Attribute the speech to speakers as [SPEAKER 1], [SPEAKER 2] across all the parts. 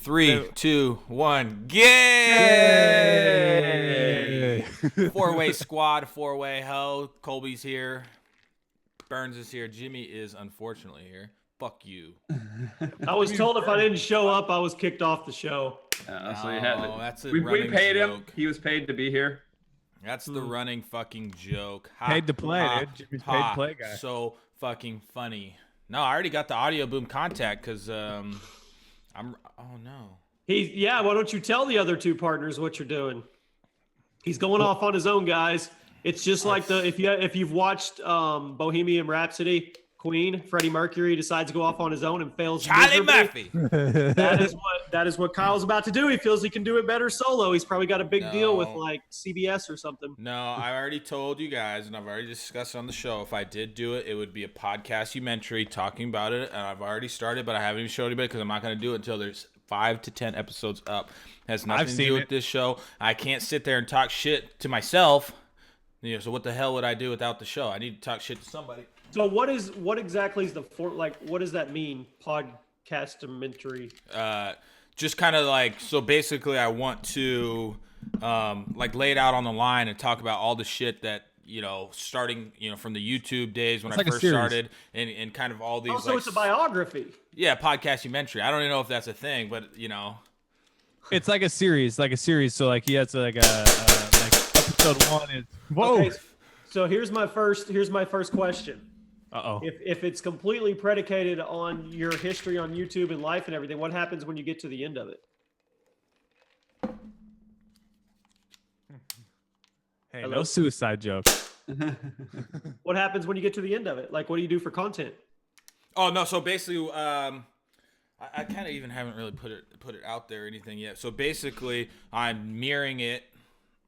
[SPEAKER 1] 3, 2, 1. Yay! Four-way squad, four-way ho. Colby's here. Burns is here. Jimmy is unfortunately here. Fuck you.
[SPEAKER 2] I was told if I didn't show up, I was kicked off the show.
[SPEAKER 3] So you had to,
[SPEAKER 1] that's a
[SPEAKER 3] we
[SPEAKER 1] running
[SPEAKER 3] paid
[SPEAKER 1] joke.
[SPEAKER 3] him. He was paid to be here.
[SPEAKER 1] That's the running fucking joke.
[SPEAKER 4] Paid to play, dude. Jimmy's paid to play guy.
[SPEAKER 1] So fucking funny. No, I already got the audio boom contact because oh no.
[SPEAKER 2] Why don't you tell the other two partners what you're doing? He's going off on his own, guys. It's just like if you've watched Bohemian Rhapsody, Queen, Freddie Mercury decides to go off on his own and fails.
[SPEAKER 1] Charlie
[SPEAKER 2] miserably.
[SPEAKER 1] Murphy.
[SPEAKER 2] That is what Kyle's about to do. He feels he can do it better solo. He's probably got a big deal with like CBS or something.
[SPEAKER 1] No, I already told you guys, and I've already discussed it on the show. If I did do it, it would be a podcast-umentary talking about it, and I've already started, but I haven't even showed anybody because I'm not going to do it until there's 5 to 10 episodes up. It has nothing to do with this show. I can't sit there and talk shit to myself. So what the hell would I do without the show? I need to talk shit to somebody.
[SPEAKER 2] So what exactly is the like? What does that mean? Podcastamentary.
[SPEAKER 1] Just kind of like, so basically I want to like lay it out on the line and talk about all the shit that, starting, from the YouTube days when I first started and kind of all these.
[SPEAKER 2] So it's a biography.
[SPEAKER 1] Yeah, podcast-umentary. I don't even know if that's a thing, but
[SPEAKER 4] It's like a series. So like he has like episode 1 is whoa.
[SPEAKER 2] Okay, so here's my first question.
[SPEAKER 4] Uh-oh.
[SPEAKER 2] If it's completely predicated on your history on YouTube and life and everything, what happens when you get to the end of it?
[SPEAKER 4] Hey,
[SPEAKER 2] Hello?
[SPEAKER 4] no suicide jokes.
[SPEAKER 2] What happens when you get to the end of it? Like, what do you do for content?
[SPEAKER 1] Oh no, so basically I kind of even haven't really put it out there or anything yet. So basically I'm mirroring it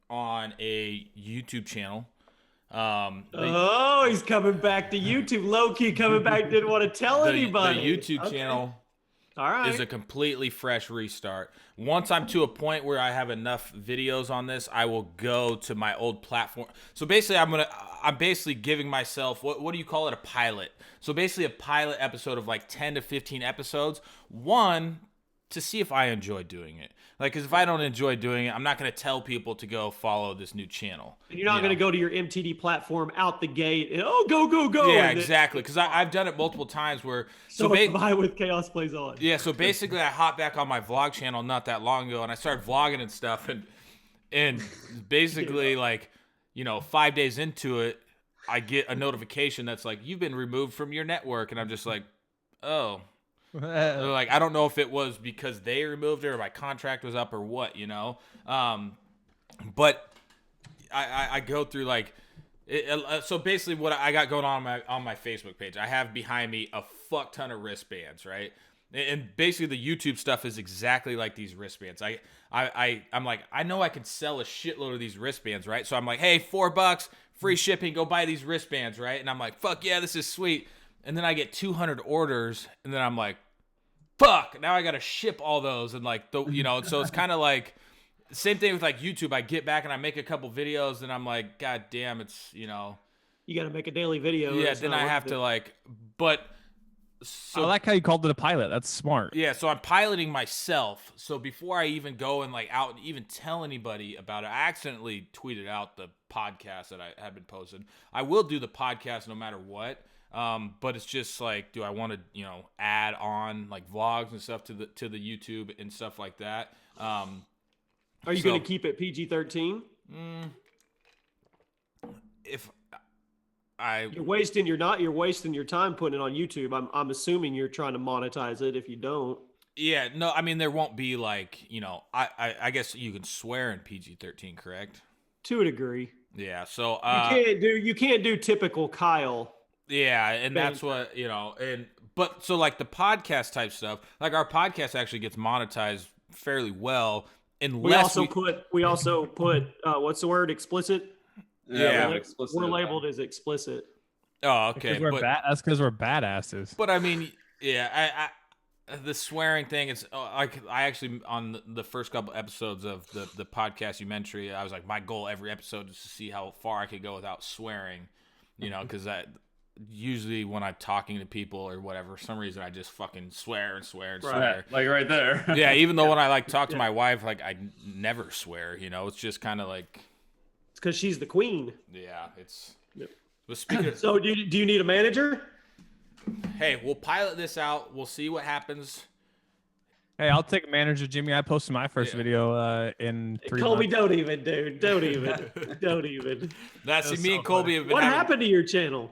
[SPEAKER 1] on a YouTube channel.
[SPEAKER 2] He's coming back to YouTube. Low key coming back. Didn't want to tell anybody.
[SPEAKER 1] The YouTube channel is a completely fresh restart. Once I'm to a point where I have enough videos on this, I will go to my old platform. So basically, I'm basically giving myself what do you call it? A pilot. So basically, a pilot episode of like 10 to 15 episodes. One, to see if I enjoy doing it. Because if I don't enjoy doing it, I'm not going to tell people to go follow this new channel.
[SPEAKER 2] And you're not going to go to your MTD platform out the gate and, go.
[SPEAKER 1] Yeah, exactly. Because I've done it multiple times where...
[SPEAKER 2] So with Chaos Plays On.
[SPEAKER 1] Yeah, so basically I hopped back on my vlog channel not that long ago, and I started vlogging and stuff, and basically 5 days into it, I get a notification that's like, you've been removed from your network, and I'm just like, oh... Like, I don't know if it was because they removed it or my contract was up or what, but I go through so basically what I got going on my Facebook page, I have behind me a fuck ton of wristbands, right? And basically the YouTube stuff is exactly like these wristbands. I'm like, I know I can sell a shitload of these wristbands, right? So I'm like, hey, $4, free shipping, go buy these wristbands, right? And I'm like, fuck yeah, this is sweet. And then I get 200 orders, and then I'm like, fuck, now I got to ship all those. And so it's kind of like, same thing with like YouTube. I get back and I make a couple videos, and I'm like, God damn, it's,
[SPEAKER 2] You got to make a daily video.
[SPEAKER 1] Yeah, then I have to so
[SPEAKER 4] I like how you called it a pilot. That's smart.
[SPEAKER 1] Yeah, so I'm piloting myself. So before I even go and out and even tell anybody about it, I accidentally tweeted out the podcast that I had been posting. I will do the podcast no matter what. But it's just like, do I want to, add on like vlogs and stuff to the YouTube and stuff like that?
[SPEAKER 2] Are you going to keep it PG-13?
[SPEAKER 1] If
[SPEAKER 2] you're wasting your time putting it on YouTube. I'm assuming you're trying to monetize it. If you don't,
[SPEAKER 1] yeah, no, I mean there won't be I guess you can swear in PG-13, correct?
[SPEAKER 2] To a degree.
[SPEAKER 1] Yeah, so
[SPEAKER 2] you can't do typical Kyle.
[SPEAKER 1] Yeah, and that's what, but so like the podcast type stuff, like our podcast actually gets monetized fairly well unless
[SPEAKER 2] we also put what's the word? Explicit?
[SPEAKER 1] Yeah,
[SPEAKER 3] explicit.
[SPEAKER 2] We're labeled as explicit.
[SPEAKER 1] Oh, okay.
[SPEAKER 4] That's because we're badasses.
[SPEAKER 1] But I mean, yeah, the swearing thing is I actually on the first couple episodes of the podcast-umentary, I was like, my goal every episode is to see how far I could go without swearing, because usually when I'm talking to people or whatever, for some reason I just fucking swear and swear and
[SPEAKER 3] Yeah,
[SPEAKER 1] swear.
[SPEAKER 3] like right there.
[SPEAKER 1] Yeah, even though when I like talk to my wife, like I never swear. You know, it's just kind of like.
[SPEAKER 2] It's because she's the queen.
[SPEAKER 1] Yeah, it's.
[SPEAKER 2] Yep.
[SPEAKER 1] But speaking of,
[SPEAKER 2] So do you need a manager?
[SPEAKER 1] hey, we'll pilot this out. We'll see what happens.
[SPEAKER 4] Hey, I'll take manager, Jimmy. I posted my first video in 3
[SPEAKER 2] Colby,
[SPEAKER 4] months.
[SPEAKER 2] don't even, dude. Don't even. Don't even.
[SPEAKER 1] That's me and Colby have been
[SPEAKER 2] What
[SPEAKER 1] having,
[SPEAKER 2] happened to your channel?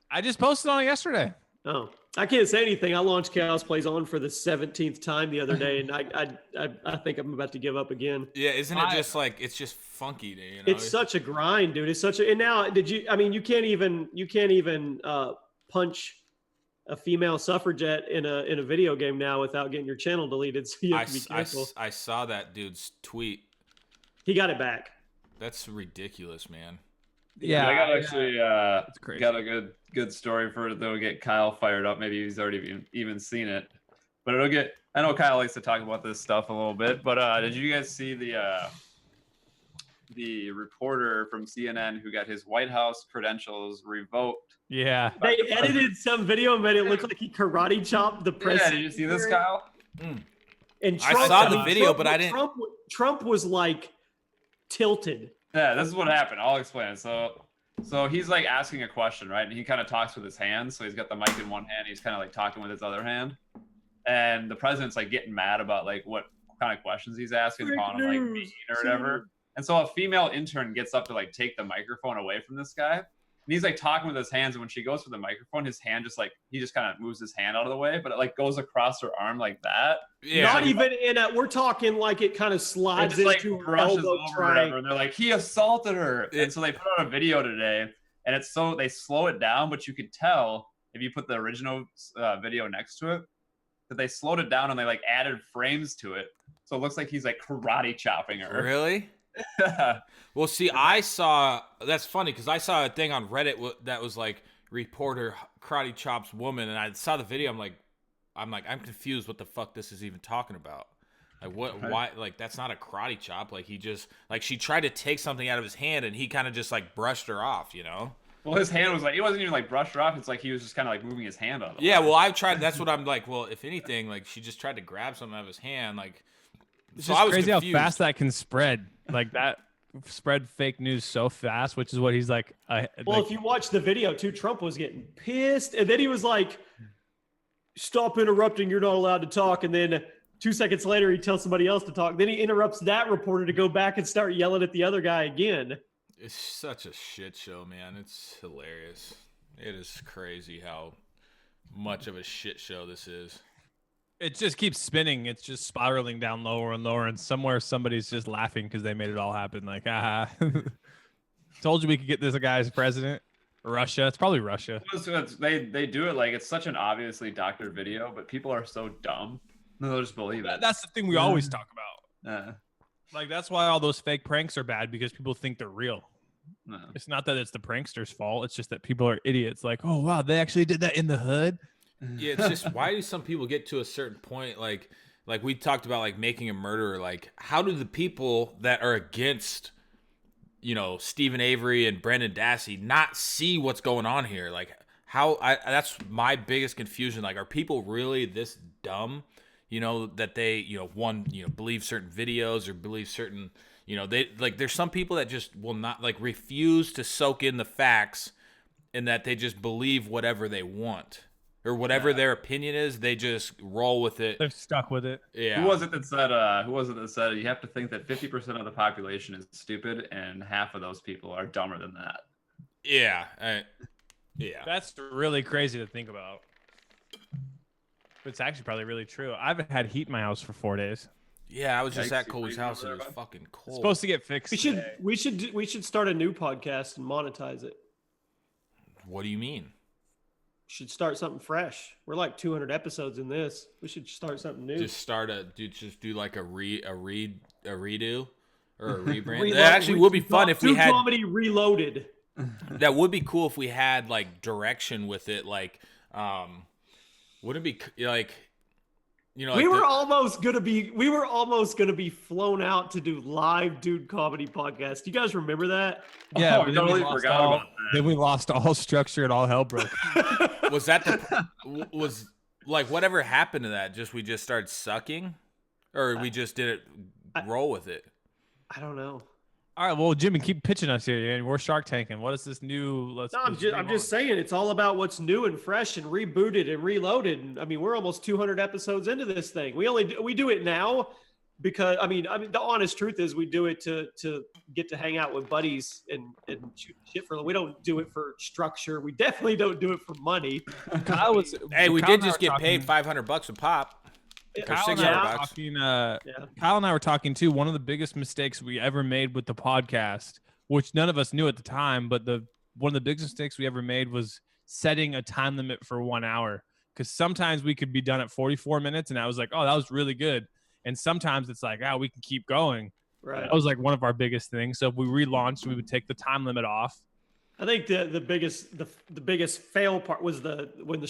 [SPEAKER 4] I just posted on it yesterday.
[SPEAKER 2] Oh, I can't say anything. I launched Chaos Plays On for the 17th time the other day, and I think I'm about to give up again.
[SPEAKER 1] Yeah, isn't it just like it's just funky, you know?
[SPEAKER 2] It's such a grind, dude. It's such a. And now, I mean, you can't even punch a female suffragette in a video game now without getting your channel deleted. So you have to be careful.
[SPEAKER 1] I saw that dude's tweet.
[SPEAKER 2] He got it back.
[SPEAKER 1] That's ridiculous, man.
[SPEAKER 4] Yeah,
[SPEAKER 3] I got actually
[SPEAKER 4] crazy.
[SPEAKER 3] got a good story for it that'll get Kyle fired up. Maybe he's already even seen it, but it'll get. I know Kyle likes to talk about this stuff a little bit, but did you guys see the reporter from CNN who got his White House credentials revoked?
[SPEAKER 4] Yeah.
[SPEAKER 2] They edited some video and made it look like he karate chopped the president.
[SPEAKER 3] Yeah, did you see this, Kyle?
[SPEAKER 2] And
[SPEAKER 1] I
[SPEAKER 2] Trump,
[SPEAKER 1] saw the video, but I didn't.
[SPEAKER 2] Trump was like tilted.
[SPEAKER 3] Yeah, this is what happened. I'll explain it. So he's like asking a question, right? And he kind of talks with his hands. So he's got the mic in one hand. He's kind of like talking with his other hand. And the president's like getting mad about like what kind of questions he's asking, calling him like mean or whatever. And so a female intern gets up to like take the microphone away from this guy. And he's like talking with his hands. And when she goes for the microphone, his hand just like, he just kind of moves his hand out of the way, but it like goes across her arm like that.
[SPEAKER 1] Yeah.
[SPEAKER 2] Not even in a, we're talking like it kind of slides
[SPEAKER 3] It just
[SPEAKER 2] into
[SPEAKER 3] like
[SPEAKER 2] her
[SPEAKER 3] brushes
[SPEAKER 2] elbow
[SPEAKER 3] over whatever, and they're like, he assaulted her. And so they put out a video today, and it's so they slow it down, but you could tell if you put the original video next to it that they slowed it down and they like added frames to it, so it looks like he's like karate chopping her.
[SPEAKER 1] Really? Well, see, I saw. That's funny because I saw a thing on Reddit that was like reporter karate chops woman, and I saw the video. I'm confused. What the fuck this is even talking about? Like what? Why? Like that's not a karate chop. Like he just like she tried to take something out of his hand, and he kind of just like brushed her off. You know?
[SPEAKER 3] Well, his hand was like, it wasn't even like brushed her off. It's like he was just kind of like moving his hand out of the way.
[SPEAKER 1] Yeah. Well, I've tried. That's what I'm like. Well, if anything, like she just tried to grab something out of his hand. Like
[SPEAKER 4] It's
[SPEAKER 1] so
[SPEAKER 4] just
[SPEAKER 1] I was
[SPEAKER 4] crazy
[SPEAKER 1] confused.
[SPEAKER 4] how fast that can spread. Like that spread fake news so fast, which is what he's like.
[SPEAKER 2] Well,
[SPEAKER 4] like,
[SPEAKER 2] if you watch the video too, Trump was getting pissed, and then he was like, "Stop interrupting! You're not allowed to talk." And then 2 seconds later, he tells somebody else to talk. Then he interrupts that reporter to go back and start yelling at the other guy again.
[SPEAKER 1] It's such a shit show, man. It's hilarious. It is crazy how much of a shit show this is.
[SPEAKER 4] it just keeps spinning. It's just spiraling down lower and lower, and somewhere somebody's just laughing because they made it all happen. Like, told you we could get this guy as president. Russia. It's probably Russia.
[SPEAKER 3] They do it like it's such an obviously doctored video, but people are so dumb. They'll just believe it.
[SPEAKER 4] That's the thing we always talk about.
[SPEAKER 3] Yeah.
[SPEAKER 4] Like, that's why all those fake pranks are bad, because people think they're real.
[SPEAKER 3] No.
[SPEAKER 4] It's not that it's the prankster's fault. It's just that people are idiots. Like, oh, wow, they actually did that in the hood.
[SPEAKER 1] Yeah, it's just, why do some people get to a certain point? Like we talked about, like making a murderer. Like, how do the people that are against, Stephen Avery and Brendan Dassey not see what's going on here? Like, that's my biggest confusion. Like, are people really this dumb? That they, believe certain videos or believe certain, there's some people that just will not, refuse to soak in the facts, and that they just believe whatever they want or whatever their opinion is. They just roll with it.
[SPEAKER 4] They're stuck with it.
[SPEAKER 1] Yeah.
[SPEAKER 3] Who was it that said you have to think that 50% of the population is stupid and half of those people are dumber than that?
[SPEAKER 1] Yeah. Yeah.
[SPEAKER 4] That's really crazy to think about. But it's actually probably really true. I've had heat in my house for 4 days.
[SPEAKER 1] Yeah, I was just
[SPEAKER 3] Yikes,
[SPEAKER 1] at Colby's
[SPEAKER 3] you
[SPEAKER 1] house and it
[SPEAKER 3] freezing
[SPEAKER 1] was fucking cold.
[SPEAKER 4] It's supposed to get fixed.
[SPEAKER 2] We should start a new podcast and monetize it.
[SPEAKER 1] What do you mean?
[SPEAKER 2] Should start something fresh. We're like 200 episodes in this. We should start something new.
[SPEAKER 1] Just do like a redo or a rebrand.
[SPEAKER 2] Reload-
[SPEAKER 1] That actually would be fun if we had.
[SPEAKER 2] DudeComedy Reloaded.
[SPEAKER 1] That would be cool if we had like direction with it. Like, wouldn't it be like you know,
[SPEAKER 2] we
[SPEAKER 1] like
[SPEAKER 2] were almost gonna be flown out to do live Dude Comedy podcast. Do you guys remember that?
[SPEAKER 4] Yeah,
[SPEAKER 3] Oh, I
[SPEAKER 4] but then
[SPEAKER 3] totally
[SPEAKER 4] we lost
[SPEAKER 3] forgot
[SPEAKER 4] all.
[SPEAKER 3] about that.
[SPEAKER 4] Then we lost all structure and all hell broke.
[SPEAKER 1] was that was like whatever happened to that? We just started sucking, or we just didn't roll with it.
[SPEAKER 2] I don't know.
[SPEAKER 4] All right, well, Jimmy, keep pitching us here, and we're Shark Tanking. What is this new?
[SPEAKER 2] No, I'm just saying it's all about what's new and fresh and rebooted and reloaded. And I mean, we're almost 200 episodes into this thing. We do it now because I mean the honest truth is we do it to get to hang out with buddies and shoot shit for. We don't do it for structure. We definitely don't do it for money.
[SPEAKER 1] Hey, we did just get paid $500 a pop.
[SPEAKER 4] Kyle and I were talking too. One of the biggest mistakes we ever made with the podcast, which none of us knew at the time, but one of the biggest mistakes we ever made was setting a time limit for 1 hour. Because sometimes we could be done at 44 minutes, and I was like, "Oh, that was really good." And sometimes it's like, "Oh, we can keep going."
[SPEAKER 2] Right.
[SPEAKER 4] That was like one of our biggest things. So if we relaunched, we would take the time limit off.
[SPEAKER 2] I think the biggest fail part was when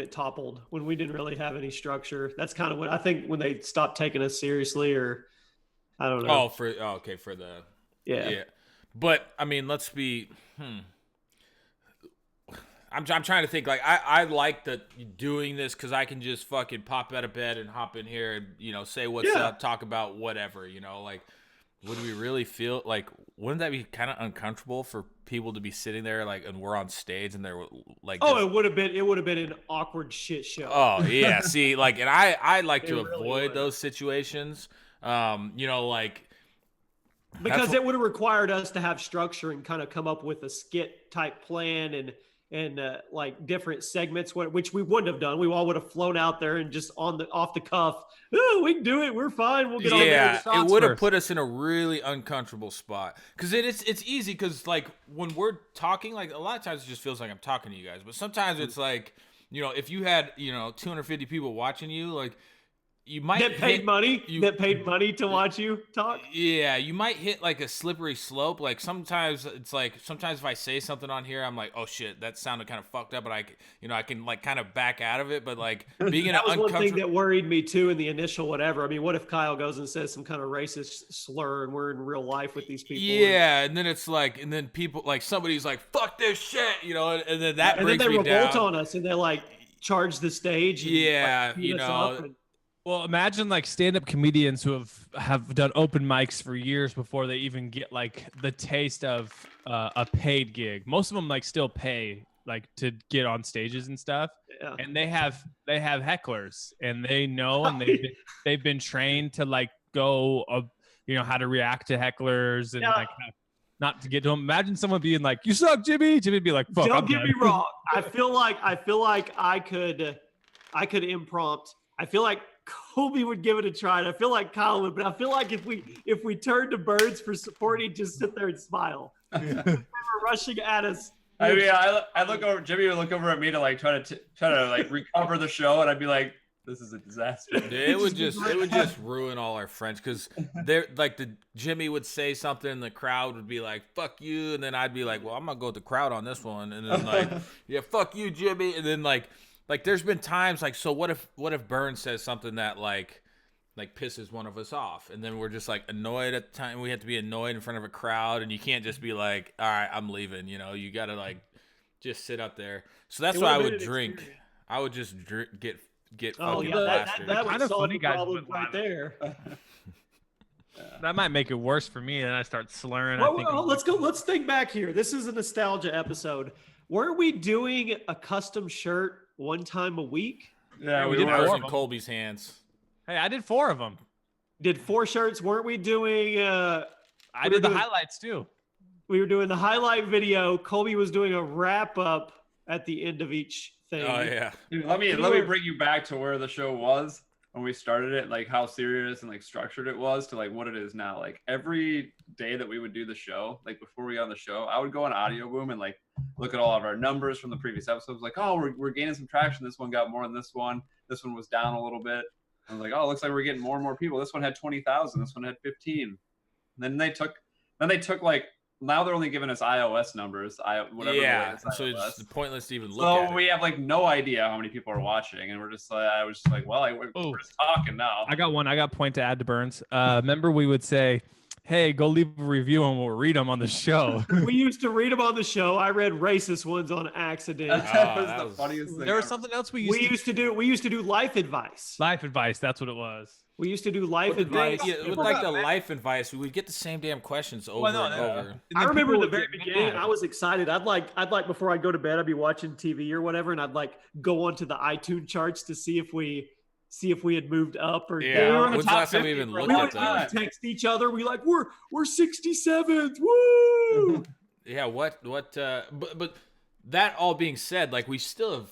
[SPEAKER 2] it toppled, when we didn't really have any structure. That's kind of what I think when they stopped taking us seriously, or I don't know.
[SPEAKER 1] For the
[SPEAKER 2] yeah.
[SPEAKER 1] But I mean, let's be. I'm trying to think. Like I like doing this because I can just fucking pop out of bed and hop in here and say what's up, talk about whatever. Like. Would we really feel like? Wouldn't that be kind of uncomfortable for people to be sitting there like, and we're on stage and they're like,
[SPEAKER 2] "Oh, it would have been an awkward shit show."
[SPEAKER 1] Oh yeah, see, like, and I like to
[SPEAKER 2] really
[SPEAKER 1] avoid those situations. Like
[SPEAKER 2] because it would have required us to have structure and kind of come up with a skit type plan and like different segments, which we wouldn't have done. We all would have flown out there and just off the cuff. Oh, we can do it. We're fine. We'll get on there.
[SPEAKER 1] Yeah, it would have put us in a really uncomfortable spot because it's easy because like when we're talking, like a lot of times it just feels like I'm talking to you guys, but sometimes it's like if you had 250 people watching you, like. You might
[SPEAKER 2] that paid money to watch you talk.
[SPEAKER 1] Yeah, you might hit like a slippery slope. Like sometimes if I say something on here, I'm like, oh shit, that sounded kind of fucked up, but I can like kind of back out of it. But like being in
[SPEAKER 2] that was one thing that worried me too in the initial whatever. I mean, what if Kyle goes and says some kind of racist slur and we're in real life with these people?
[SPEAKER 1] Yeah, and then it's like, and then people like somebody's like, fuck this shit, and then that brings me down.
[SPEAKER 2] And then they revolt on us and they like charge the stage. And,
[SPEAKER 4] Well, imagine like stand-up comedians who have done open mics for years before they even get like the taste of a paid gig. Most of them like still pay like to get on stages and stuff. Yeah. And they have hecklers and they know and they've been trained to like go how to react to hecklers and like not to get to them. Imagine someone being like, "You suck, Jimmy." Jimmy would be like, "Fuck."
[SPEAKER 2] Don't get me wrong. I feel like I could impromptu. I feel like Colby would give it a try, and I feel like Kyle would, but I feel like if we turned to Birds for support, he'd just sit there and smile. They were rushing at us.
[SPEAKER 3] I mean, I look over. Jimmy would look over at me to like try to like recover the show, and I'd be like, "This is a disaster."
[SPEAKER 1] It would just ruin all our friends because they're like Jimmy would say something, and the crowd would be like, "Fuck you," and then I'd be like, "Well, I'm gonna go with the crowd on this one," and then like, "Yeah, fuck you, Jimmy," and then like there's been times like, so what if Burns says something that like pisses one of us off, and then we're just like annoyed at the time. We have to be annoyed in front of a crowd, and you can't just be like, "All right, I'm leaving." You got to like just sit up there. So that's why I would drink. Experience. I would just get fucking plastered.
[SPEAKER 2] That would solve the problem right there.
[SPEAKER 4] That might make it worse for me, and I start slurring.
[SPEAKER 2] Well, let's think back here. This is a nostalgia episode. Weren't we doing a custom shirt one time a week?
[SPEAKER 3] Yeah,
[SPEAKER 1] we did. I was in Colby's hands.
[SPEAKER 4] Hey, I did 4 of them.
[SPEAKER 2] Did 4 shirts? Weren't we doing?
[SPEAKER 4] I did the highlights too.
[SPEAKER 2] We were doing the highlight video. Colby was doing a wrap up at the end of each thing.
[SPEAKER 1] Oh yeah.
[SPEAKER 3] Dude, let me bring you back to where the show was when we started it, like how serious and like structured it was to like what it is now. Like every day that we would do the show, like before we got on the show, I would go on Audio Boom and like look at all of our numbers from the previous episodes. Like, oh, we're gaining some traction. This one got more than this one. This one was down a little bit. I was like, oh, it looks like we're getting more and more people. This one had 20,000. This one had 15. And then they took like now they're only giving us iOS numbers. Whatever. The
[SPEAKER 1] Yeah,
[SPEAKER 3] latest
[SPEAKER 1] so
[SPEAKER 3] iOS.
[SPEAKER 1] it's pointless to even look at
[SPEAKER 3] So
[SPEAKER 1] it.
[SPEAKER 3] we have like no idea how many people are watching, and we're just like, I was just like, well, we're just talking now.
[SPEAKER 4] I got one. I got a point to add to Burns. Remember we would say, hey, go leave a review and we'll read them on the show.
[SPEAKER 2] We used to read them on the show. I read racist ones on accident.
[SPEAKER 3] that was
[SPEAKER 1] that
[SPEAKER 3] the
[SPEAKER 1] was-
[SPEAKER 3] funniest thing.
[SPEAKER 4] There was
[SPEAKER 3] ever.
[SPEAKER 4] something else we
[SPEAKER 2] We used to do life advice.
[SPEAKER 4] Life advice. That's what it was.
[SPEAKER 2] We used to do life
[SPEAKER 1] But the thing,
[SPEAKER 2] advice.
[SPEAKER 1] yeah, with like the life advice, we would get the same damn questions over
[SPEAKER 4] no,
[SPEAKER 1] and
[SPEAKER 4] no.
[SPEAKER 1] over.
[SPEAKER 2] I remember in the
[SPEAKER 4] People
[SPEAKER 2] very
[SPEAKER 4] would get
[SPEAKER 2] beginning,
[SPEAKER 4] mad.
[SPEAKER 2] I was excited. I'd like before I go to bed, I'd be watching TV or whatever, and I'd like go onto the iTunes charts to see if we had moved up or
[SPEAKER 1] Yeah,
[SPEAKER 2] down.
[SPEAKER 1] when's the last time we even
[SPEAKER 3] bro.
[SPEAKER 1] looked
[SPEAKER 2] We
[SPEAKER 1] at
[SPEAKER 2] would
[SPEAKER 1] that?
[SPEAKER 2] text each other. We like we're 67th. Woo!
[SPEAKER 1] Yeah, but that all being said, like we still have,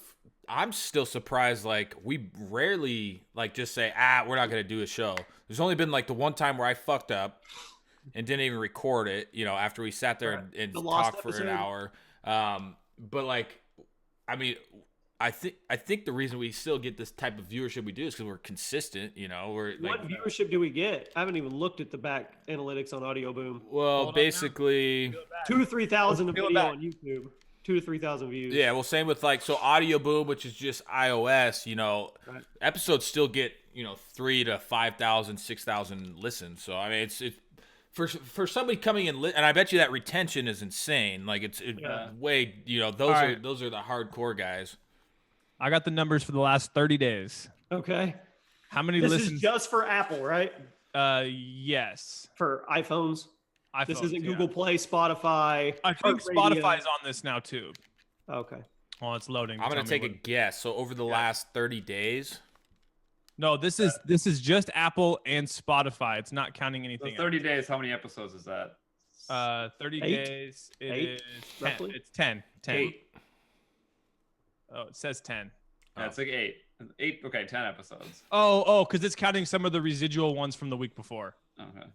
[SPEAKER 1] I'm still surprised, like we rarely like just say, we're not gonna do a show. There's only been like the one time where I fucked up and didn't even record it, after we sat there and
[SPEAKER 2] The lost
[SPEAKER 1] talked for an
[SPEAKER 2] episode.
[SPEAKER 1] hour. But like, I mean, I think the reason we still get this type of viewership we do is because we're consistent, We're like,
[SPEAKER 2] What viewership do we get? I haven't even looked at the back analytics on Audio Boom.
[SPEAKER 1] well, basically,
[SPEAKER 2] 2,000 to 3,000 a
[SPEAKER 4] Peel it
[SPEAKER 2] video
[SPEAKER 4] back.
[SPEAKER 2] on YouTube. 2,000 to 3,000 views.
[SPEAKER 1] yeah. Well, same with like Audio Boom, which is just iOS.
[SPEAKER 2] Right.
[SPEAKER 1] Episodes still get 3,000 to 5,000, 6,000 listens. So I mean, it's for somebody coming in, and I bet you that retention is insane. Like it's
[SPEAKER 2] Yeah.
[SPEAKER 1] way those
[SPEAKER 4] All
[SPEAKER 1] are
[SPEAKER 4] right.
[SPEAKER 1] those are the hardcore guys.
[SPEAKER 4] I got the numbers for the last 30 days.
[SPEAKER 2] Okay.
[SPEAKER 4] How many
[SPEAKER 2] This
[SPEAKER 4] listens?
[SPEAKER 2] is just for Apple, right?
[SPEAKER 4] Yes.
[SPEAKER 2] For iPhones. This
[SPEAKER 4] iPhones,
[SPEAKER 2] isn't
[SPEAKER 4] yeah.
[SPEAKER 2] Google Play, Spotify.
[SPEAKER 4] I think
[SPEAKER 2] iHeartRadio.
[SPEAKER 4] Spotify's on this now too.
[SPEAKER 2] Okay.
[SPEAKER 4] Oh, it's loading.
[SPEAKER 1] I'm gonna
[SPEAKER 4] Tell me
[SPEAKER 1] take a
[SPEAKER 4] what-
[SPEAKER 1] guess. So over the last 30 days,
[SPEAKER 4] No, this is just Apple and Spotify. It's not counting
[SPEAKER 3] So
[SPEAKER 4] anything.
[SPEAKER 3] 30 days. How many episodes is that?
[SPEAKER 4] else. 30
[SPEAKER 2] Eight?
[SPEAKER 4] days. It
[SPEAKER 2] Eight,
[SPEAKER 4] is 10.
[SPEAKER 2] roughly?
[SPEAKER 4] It's 10. 10.
[SPEAKER 2] 8.
[SPEAKER 4] Oh, it says 10.
[SPEAKER 3] Yeah, it's like 8. 8. Okay, 10 episodes.
[SPEAKER 4] Oh, because it's counting some of the residual ones from the week before.
[SPEAKER 3] Okay.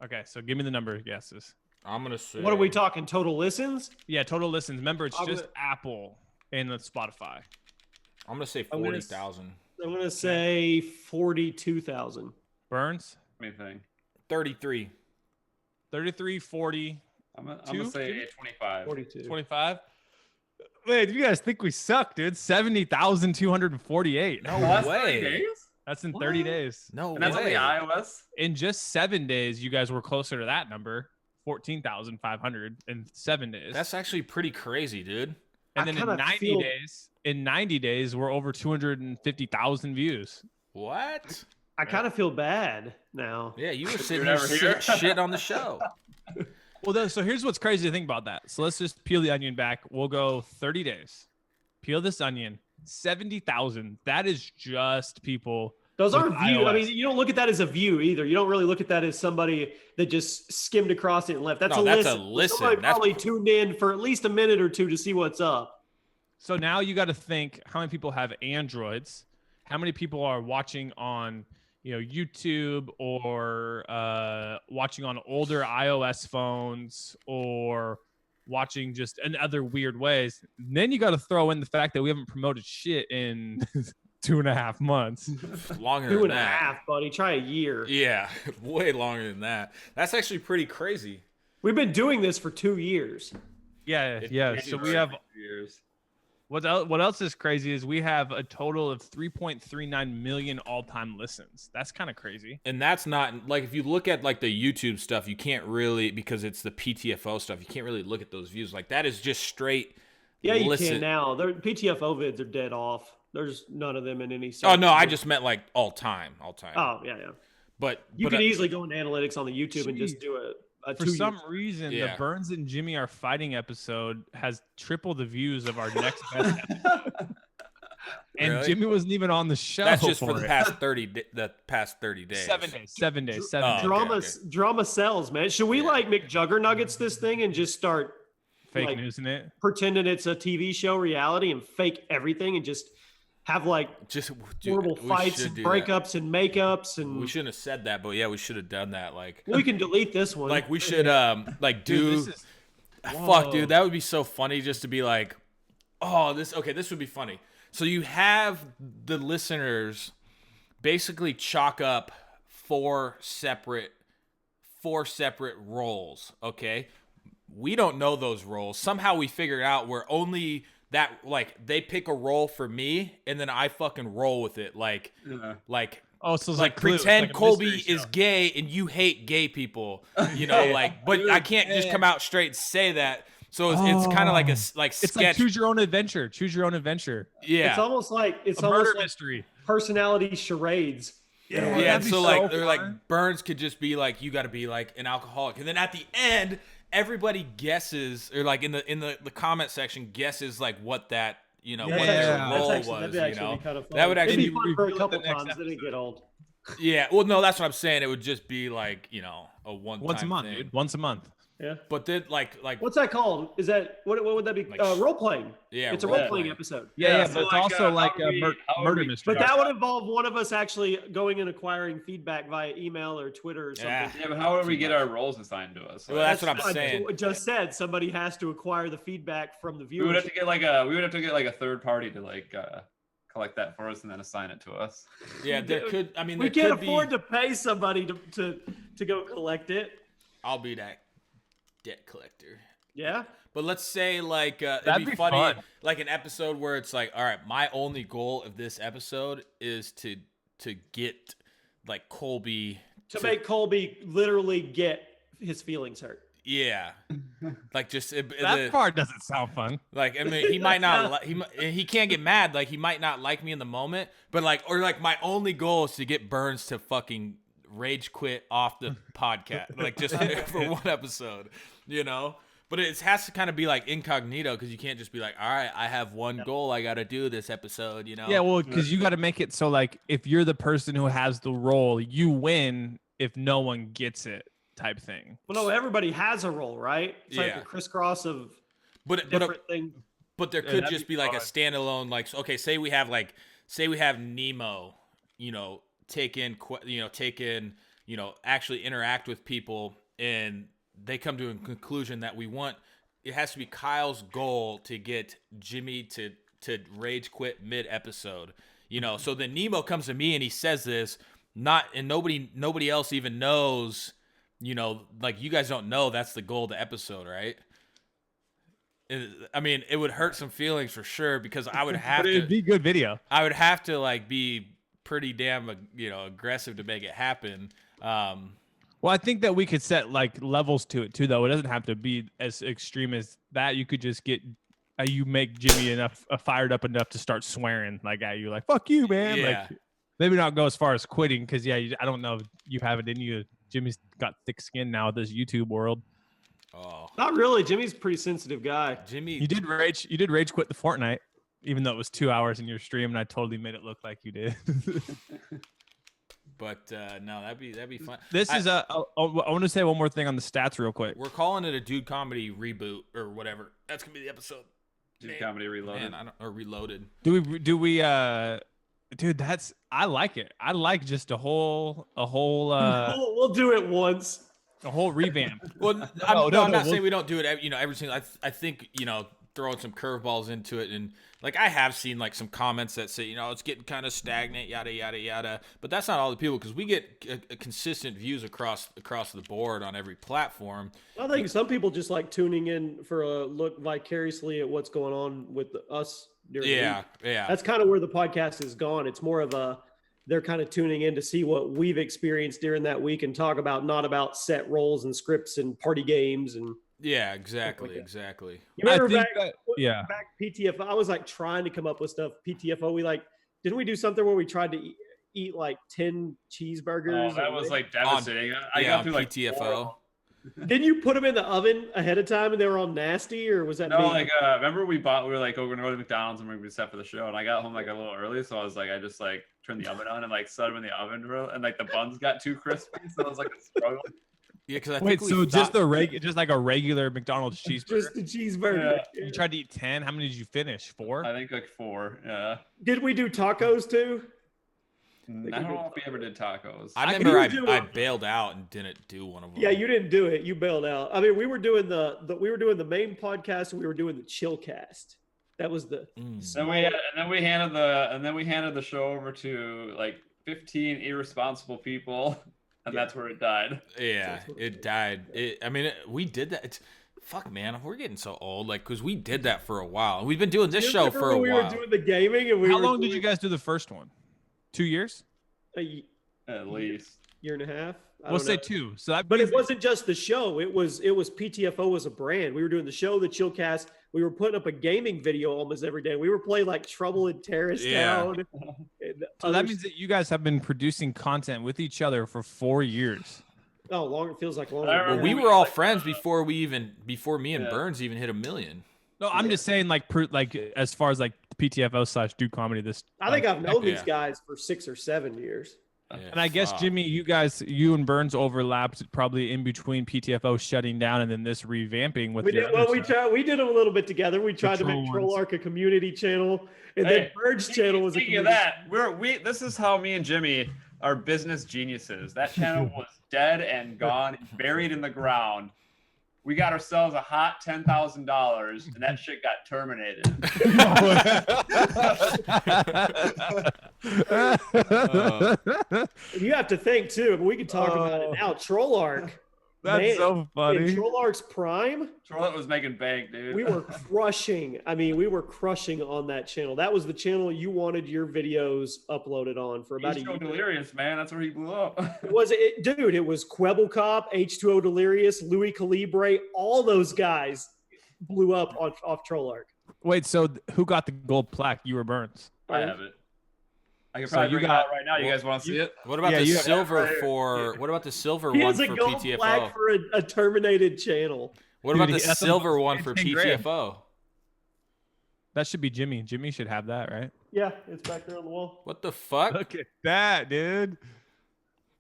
[SPEAKER 4] Okay, so give me the number guesses.
[SPEAKER 1] I'm gonna say.
[SPEAKER 2] What are we talking? Total listens?
[SPEAKER 4] Yeah, total listens. Remember, it's
[SPEAKER 2] I'm
[SPEAKER 4] just
[SPEAKER 2] gonna-
[SPEAKER 4] Apple and the Spotify.
[SPEAKER 1] I'm gonna say
[SPEAKER 2] I'm gonna
[SPEAKER 1] 40,000.
[SPEAKER 2] I'm going to say 42,000.
[SPEAKER 4] Burns,
[SPEAKER 3] Let me think.
[SPEAKER 1] 33.
[SPEAKER 4] 33, 40,
[SPEAKER 3] I'm gonna
[SPEAKER 4] Two?
[SPEAKER 3] say 25.
[SPEAKER 2] 42.
[SPEAKER 4] 25. Man, you guys think we suck, dude. 70,248.
[SPEAKER 1] No
[SPEAKER 3] Last 30
[SPEAKER 1] way.
[SPEAKER 3] days?
[SPEAKER 4] That's in 30
[SPEAKER 3] What?
[SPEAKER 4] days.
[SPEAKER 1] No
[SPEAKER 3] And that's on
[SPEAKER 1] way.
[SPEAKER 3] the iOS?
[SPEAKER 4] In just 7 days, you guys were closer to that number. 14,500 in 7 days.
[SPEAKER 1] That's actually pretty crazy, dude.
[SPEAKER 4] and then
[SPEAKER 2] I
[SPEAKER 4] in
[SPEAKER 2] kinda
[SPEAKER 4] 90
[SPEAKER 2] feel-
[SPEAKER 4] days, we're over 250,000 views.
[SPEAKER 1] What?
[SPEAKER 2] I kind of feel bad now.
[SPEAKER 1] Yeah, you were sitting
[SPEAKER 3] You're
[SPEAKER 1] there
[SPEAKER 3] never here.
[SPEAKER 1] shit on the show.
[SPEAKER 4] Well, so here's what's crazy to think about that. So let's just peel the onion back. We'll go 30 days. Peel this onion. 70,000. That is just people.
[SPEAKER 2] Those
[SPEAKER 4] with
[SPEAKER 2] aren't views. I
[SPEAKER 4] iOS.
[SPEAKER 2] mean, you don't look at that as a view either. You don't really look at that as somebody that just skimmed across it and left. That's
[SPEAKER 1] No,
[SPEAKER 2] a
[SPEAKER 1] that's a
[SPEAKER 2] listen.
[SPEAKER 1] listen.
[SPEAKER 2] Somebody
[SPEAKER 1] That's-
[SPEAKER 2] probably tuned in for at least a minute or two to see what's up.
[SPEAKER 4] So now you got to think how many people have Androids, how many people are watching on YouTube or watching on older iOS phones or watching just in other weird ways. And then you got to throw in the fact that we haven't promoted shit in 2.5 months.
[SPEAKER 1] Longer
[SPEAKER 2] Two
[SPEAKER 1] than
[SPEAKER 2] and a
[SPEAKER 1] that.
[SPEAKER 2] half, buddy. Try a year.
[SPEAKER 1] Yeah, way longer than that. That's actually pretty crazy.
[SPEAKER 2] We've been doing this for 2 years.
[SPEAKER 4] Yeah.
[SPEAKER 1] It-
[SPEAKER 4] So
[SPEAKER 1] it-
[SPEAKER 4] we have
[SPEAKER 3] years.
[SPEAKER 4] what else is crazy is we have a total of 3.39 million all-time listens. That's kind of crazy.
[SPEAKER 1] And that's not like if you look at like the YouTube stuff, you can't really, because it's the PTFO stuff, you can't really look at those views. Like that is just straight.
[SPEAKER 2] Yeah, you
[SPEAKER 1] listen.
[SPEAKER 2] can now. Their PTFO vids are dead off. There's none of them in any.
[SPEAKER 1] Oh no, I
[SPEAKER 2] search.
[SPEAKER 1] just meant like all time.
[SPEAKER 2] Oh yeah.
[SPEAKER 1] But
[SPEAKER 2] You
[SPEAKER 1] but,
[SPEAKER 2] can easily go into analytics on the YouTube and just
[SPEAKER 4] Jeez.
[SPEAKER 2] do a
[SPEAKER 4] For
[SPEAKER 2] 2
[SPEAKER 4] some
[SPEAKER 2] year.
[SPEAKER 4] reason,
[SPEAKER 1] Yeah.
[SPEAKER 4] the Burns and Jimmy are fighting episode has triple the views of our next best episode. And
[SPEAKER 1] Really?
[SPEAKER 4] Jimmy wasn't even on the show.
[SPEAKER 1] that's just for the
[SPEAKER 4] it.
[SPEAKER 1] past 30 days.
[SPEAKER 4] 7 days. 7 days.
[SPEAKER 1] Oh, okay,
[SPEAKER 2] Drama
[SPEAKER 1] okay.
[SPEAKER 2] drama sells, man. Should we
[SPEAKER 1] Yeah.
[SPEAKER 2] like McJuggernuggets this thing and just start
[SPEAKER 4] Fake
[SPEAKER 2] like,
[SPEAKER 4] news in it.
[SPEAKER 2] pretending it's a TV show reality and fake everything and just have like
[SPEAKER 1] Just dude,
[SPEAKER 2] horrible
[SPEAKER 1] we
[SPEAKER 2] fights
[SPEAKER 1] should
[SPEAKER 2] and
[SPEAKER 1] do that.
[SPEAKER 2] breakups and makeups and
[SPEAKER 1] We shouldn't have said that, but yeah, we should have done that. Like
[SPEAKER 2] we can delete this one.
[SPEAKER 1] like we should like do
[SPEAKER 4] Dude, this is
[SPEAKER 1] fuck,
[SPEAKER 4] Whoa.
[SPEAKER 1] dude, that would be so funny just to be like, oh, this would be funny. So you have the listeners basically chalk up four separate roles, okay? we don't know those roles. Somehow we figured out where only that, like, they pick a role for me and then I fucking roll with it. Like,
[SPEAKER 4] Oh, so it's
[SPEAKER 1] like
[SPEAKER 4] Clue. It's
[SPEAKER 1] pretend
[SPEAKER 4] like a
[SPEAKER 1] Colby
[SPEAKER 4] mystery
[SPEAKER 1] is
[SPEAKER 4] show.
[SPEAKER 1] gay and you hate gay people, you know, like, but I can't just come out straight and say that. So it's kind of like a
[SPEAKER 4] It's like
[SPEAKER 1] sketch.
[SPEAKER 4] choose your own adventure. Choose your own adventure.
[SPEAKER 1] Yeah.
[SPEAKER 2] It's almost like
[SPEAKER 4] A murder mystery.
[SPEAKER 2] personality charades.
[SPEAKER 1] Yeah,
[SPEAKER 4] that'd
[SPEAKER 1] and
[SPEAKER 4] be
[SPEAKER 1] so
[SPEAKER 4] so
[SPEAKER 1] like they're like
[SPEAKER 4] fun.
[SPEAKER 1] Burns could just be like, you got to be like an alcoholic, and then at the end, everybody guesses, or like in the comment section guesses like what that what their role was.
[SPEAKER 2] That'd actually be kind of fun.
[SPEAKER 1] That would
[SPEAKER 2] It'd
[SPEAKER 1] actually
[SPEAKER 2] be fun for a
[SPEAKER 4] reveal it
[SPEAKER 2] couple
[SPEAKER 4] the next
[SPEAKER 2] times. Then it get old.
[SPEAKER 1] Yeah, well, no, that's what I'm saying. It would just be like a
[SPEAKER 4] Once a month,
[SPEAKER 1] thing.
[SPEAKER 4] dude. Once a month.
[SPEAKER 2] Yeah.
[SPEAKER 1] But then like
[SPEAKER 2] What's that called? Is that what would that be?
[SPEAKER 1] Like,
[SPEAKER 2] Role playing.
[SPEAKER 1] yeah,
[SPEAKER 2] It's a
[SPEAKER 1] role
[SPEAKER 2] role playing
[SPEAKER 1] playing.
[SPEAKER 2] episode.
[SPEAKER 4] Yeah,
[SPEAKER 3] so
[SPEAKER 4] but it's
[SPEAKER 3] like,
[SPEAKER 4] also
[SPEAKER 3] how
[SPEAKER 4] like
[SPEAKER 3] would
[SPEAKER 4] a
[SPEAKER 3] we- how would
[SPEAKER 4] murder
[SPEAKER 3] we-
[SPEAKER 4] mystery.
[SPEAKER 2] But that would involve one of us actually going and acquiring feedback via email or Twitter or something.
[SPEAKER 1] Yeah.
[SPEAKER 3] Yeah, but how would we get our roles assigned to us?
[SPEAKER 1] Well, that's what I'm
[SPEAKER 2] I
[SPEAKER 1] saying.
[SPEAKER 2] just said somebody has to acquire the feedback from the
[SPEAKER 3] We would
[SPEAKER 2] viewers.
[SPEAKER 3] have to get like a third party to like collect that for us and then assign it to us.
[SPEAKER 1] Yeah, there could. I mean,
[SPEAKER 2] We
[SPEAKER 1] there
[SPEAKER 2] can't
[SPEAKER 1] could
[SPEAKER 2] afford
[SPEAKER 1] be,
[SPEAKER 2] to pay somebody to go collect it.
[SPEAKER 1] I'll be that debt collector.
[SPEAKER 2] Yeah.
[SPEAKER 1] But let's say like it'd
[SPEAKER 4] That'd
[SPEAKER 1] be
[SPEAKER 4] be
[SPEAKER 1] funny,
[SPEAKER 4] fun.
[SPEAKER 1] like an episode where it's like, all right, my only goal of this episode is to get like Colby
[SPEAKER 2] To make Colby literally get his feelings hurt.
[SPEAKER 1] yeah, like just
[SPEAKER 4] That part doesn't sound fun.
[SPEAKER 1] like I mean he might not he can't get mad, like he might not like me in the moment, but like or like my only goal is to get Burns to fucking rage quit off the podcast, like just for one episode, you know. But it has to kind of be like incognito because you can't just be like, all right, I have one goal I got to do this episode, you know?
[SPEAKER 4] Yeah, well, because you got to make it so like if you're the person who has the role, you win if no one gets it, type thing.
[SPEAKER 2] Well, no, everybody has a role, right? It's like
[SPEAKER 1] Yeah.
[SPEAKER 2] a crisscross of
[SPEAKER 1] but
[SPEAKER 2] different things.
[SPEAKER 1] But there
[SPEAKER 3] Yeah,
[SPEAKER 1] could
[SPEAKER 3] that'd
[SPEAKER 1] just
[SPEAKER 3] be
[SPEAKER 1] be like a
[SPEAKER 3] fun.
[SPEAKER 1] standalone, like, okay, say we have Nemo, take in, actually interact with people, and they come to a conclusion that it has to be Kyle's goal to get Jimmy to rage quit mid episode, So then Nemo comes to me and he says this, and nobody else even knows, like you guys don't know that's the goal of the episode, right? I mean, it would hurt some feelings for sure because I would have
[SPEAKER 4] But it'd be good video.
[SPEAKER 1] I would have to like be pretty damn aggressive to make it happen.
[SPEAKER 4] Well, I think that we could set like levels to it too, though. It doesn't have to be as extreme as that. You could just get you make Jimmy fired up enough to start swearing like at you, like "fuck you, man."
[SPEAKER 1] Yeah.
[SPEAKER 4] Like maybe not go as far as quitting because I don't know if you have it in you. Jimmy's got thick skin now with this YouTube world.
[SPEAKER 1] Oh,
[SPEAKER 2] Not really. Jimmy's a pretty sensitive guy.
[SPEAKER 1] Jimmy,
[SPEAKER 4] You did rage quit the Fortnite, even though it was 2 hours in your stream, and I totally made it look like you did.
[SPEAKER 1] but no, that'd be fun.
[SPEAKER 4] This is I want to say one more thing on the stats real quick.
[SPEAKER 1] We're calling it a Dude Comedy reboot or whatever. That's gonna be the episode.
[SPEAKER 3] DudeComedy Reloaded.
[SPEAKER 1] Man, or Reloaded.
[SPEAKER 4] Do we dude, I like it. I like just a whole
[SPEAKER 2] We'll do it once.
[SPEAKER 4] revamp.
[SPEAKER 1] Well, I'm not saying we don't do it. Every single. I think throwing some curveballs into it, and like I have seen like some comments that say it's getting kind of stagnant, yada yada yada. But that's not all the people because we get a consistent views across the board on every platform.
[SPEAKER 2] I think some people just like tuning in for a look vicariously at what's going on with us during the
[SPEAKER 1] Yeah,
[SPEAKER 2] week.
[SPEAKER 1] yeah.
[SPEAKER 2] That's kind of where the podcast has gone. It's more of they're kind of tuning in to see what we've experienced during that week and talk about, not about set roles and scripts and party games and.
[SPEAKER 1] Yeah, exactly,
[SPEAKER 2] like that.
[SPEAKER 1] exactly.
[SPEAKER 2] You remember
[SPEAKER 4] think
[SPEAKER 2] back PTFO? I was like trying to come up with stuff. PTFO. Didn't we do something where we tried to eat like 10 cheeseburgers?
[SPEAKER 3] Oh, that was like devastating. I
[SPEAKER 1] yeah,
[SPEAKER 3] got through like
[SPEAKER 1] PTFO.
[SPEAKER 3] 4.
[SPEAKER 2] Didn't you put them in the oven ahead of time and they were all nasty, or was that
[SPEAKER 3] No,
[SPEAKER 2] me?
[SPEAKER 3] like remember we were like, oh, we're gonna go to McDonald's and we're gonna be set for the show, and I got home like a little early, so I was like, I just like turned the oven on and like set them in the oven, and like the buns got too crispy, so it was like a struggle.
[SPEAKER 1] Yeah, because I
[SPEAKER 4] Wait,
[SPEAKER 1] think
[SPEAKER 4] so
[SPEAKER 1] we
[SPEAKER 4] just
[SPEAKER 1] thought,
[SPEAKER 4] just like a regular McDonald's cheeseburger?
[SPEAKER 2] Just the cheeseburger.
[SPEAKER 3] Yeah.
[SPEAKER 4] You tried to eat 10. How many did you finish? 4?
[SPEAKER 3] I think like 4. Yeah.
[SPEAKER 2] Did we do tacos too?
[SPEAKER 3] I don't know if we ever did tacos.
[SPEAKER 1] I
[SPEAKER 2] I
[SPEAKER 1] remember
[SPEAKER 2] can do
[SPEAKER 1] I
[SPEAKER 2] it.
[SPEAKER 1] bailed out and didn't do one of them.
[SPEAKER 2] Yeah, you didn't do it. You bailed out. I mean, we were doing the main podcast and we were doing the chill cast. That was the
[SPEAKER 3] Then we handed the show over to like 15 irresponsible people, and that's where it died.
[SPEAKER 1] Yeah, it died. We did that. fuck, man, we're getting so old. Like, cause we did that for a while. We've been doing this show
[SPEAKER 2] Remember
[SPEAKER 1] for a
[SPEAKER 2] when we
[SPEAKER 1] while.
[SPEAKER 2] were doing the gaming, and
[SPEAKER 4] How long did you guys do the first one? 2 years?
[SPEAKER 3] At least.
[SPEAKER 2] Year and a half.
[SPEAKER 4] We'll say 2. So that
[SPEAKER 2] But
[SPEAKER 4] means
[SPEAKER 2] it wasn't just the show. It was PTFO as a brand. We were doing the show, the Chillcast. We were putting up a gaming video almost every day. We were playing like Trouble in Terrace Town.
[SPEAKER 4] so that means that you guys have been producing content with each other for 4 years.
[SPEAKER 2] Oh, longer. It feels like longer.
[SPEAKER 1] Well, we were all friends before me and Burns even hit 1 million.
[SPEAKER 4] No, I'm just saying, like as far as like PTFO / Dude Comedy. This
[SPEAKER 2] I think I've known these guys for 6 or 7 years.
[SPEAKER 1] Yeah,
[SPEAKER 4] and I guess Jimmy, you and Burns overlapped probably in between PTFO shutting down and then this revamping with.
[SPEAKER 2] We did them a little bit together. We tried to make Troll Arc a community channel, and then Burns' channel was a community.
[SPEAKER 3] Speaking of that, this is how me and Jimmy are business geniuses. That channel was dead and gone, buried in the ground. We got ourselves a hot $10,000, and that shit got terminated.
[SPEAKER 2] You have to think too. I mean, we can talk about it now. Troll Arc.
[SPEAKER 4] That's so funny.
[SPEAKER 2] In Troll Arc's prime,
[SPEAKER 3] Troll was making bank, dude.
[SPEAKER 2] we were crushing. I mean, we were crushing on that channel. That was the channel you wanted your videos uploaded on for about a year.
[SPEAKER 3] Delirious, man. That's where he blew up.
[SPEAKER 2] Dude, it was Quebble Cop, H2O Delirious, Louis Calibre. All those guys blew up off Troll Arc.
[SPEAKER 4] Wait, so who got the gold plaque? You or Burns?
[SPEAKER 3] I have it. I can probably bring it out right now. You guys want to see it?
[SPEAKER 1] What about the silver for? What about the silver
[SPEAKER 2] He
[SPEAKER 1] one
[SPEAKER 2] has
[SPEAKER 1] for
[SPEAKER 2] a gold
[SPEAKER 1] PTFO?
[SPEAKER 2] plaque for a terminated channel.
[SPEAKER 1] What about the silver one for PTFO?
[SPEAKER 4] That should be Jimmy. Jimmy should have that, right?
[SPEAKER 2] Yeah, it's back there on the wall.
[SPEAKER 1] What the fuck?
[SPEAKER 4] Look at that, dude.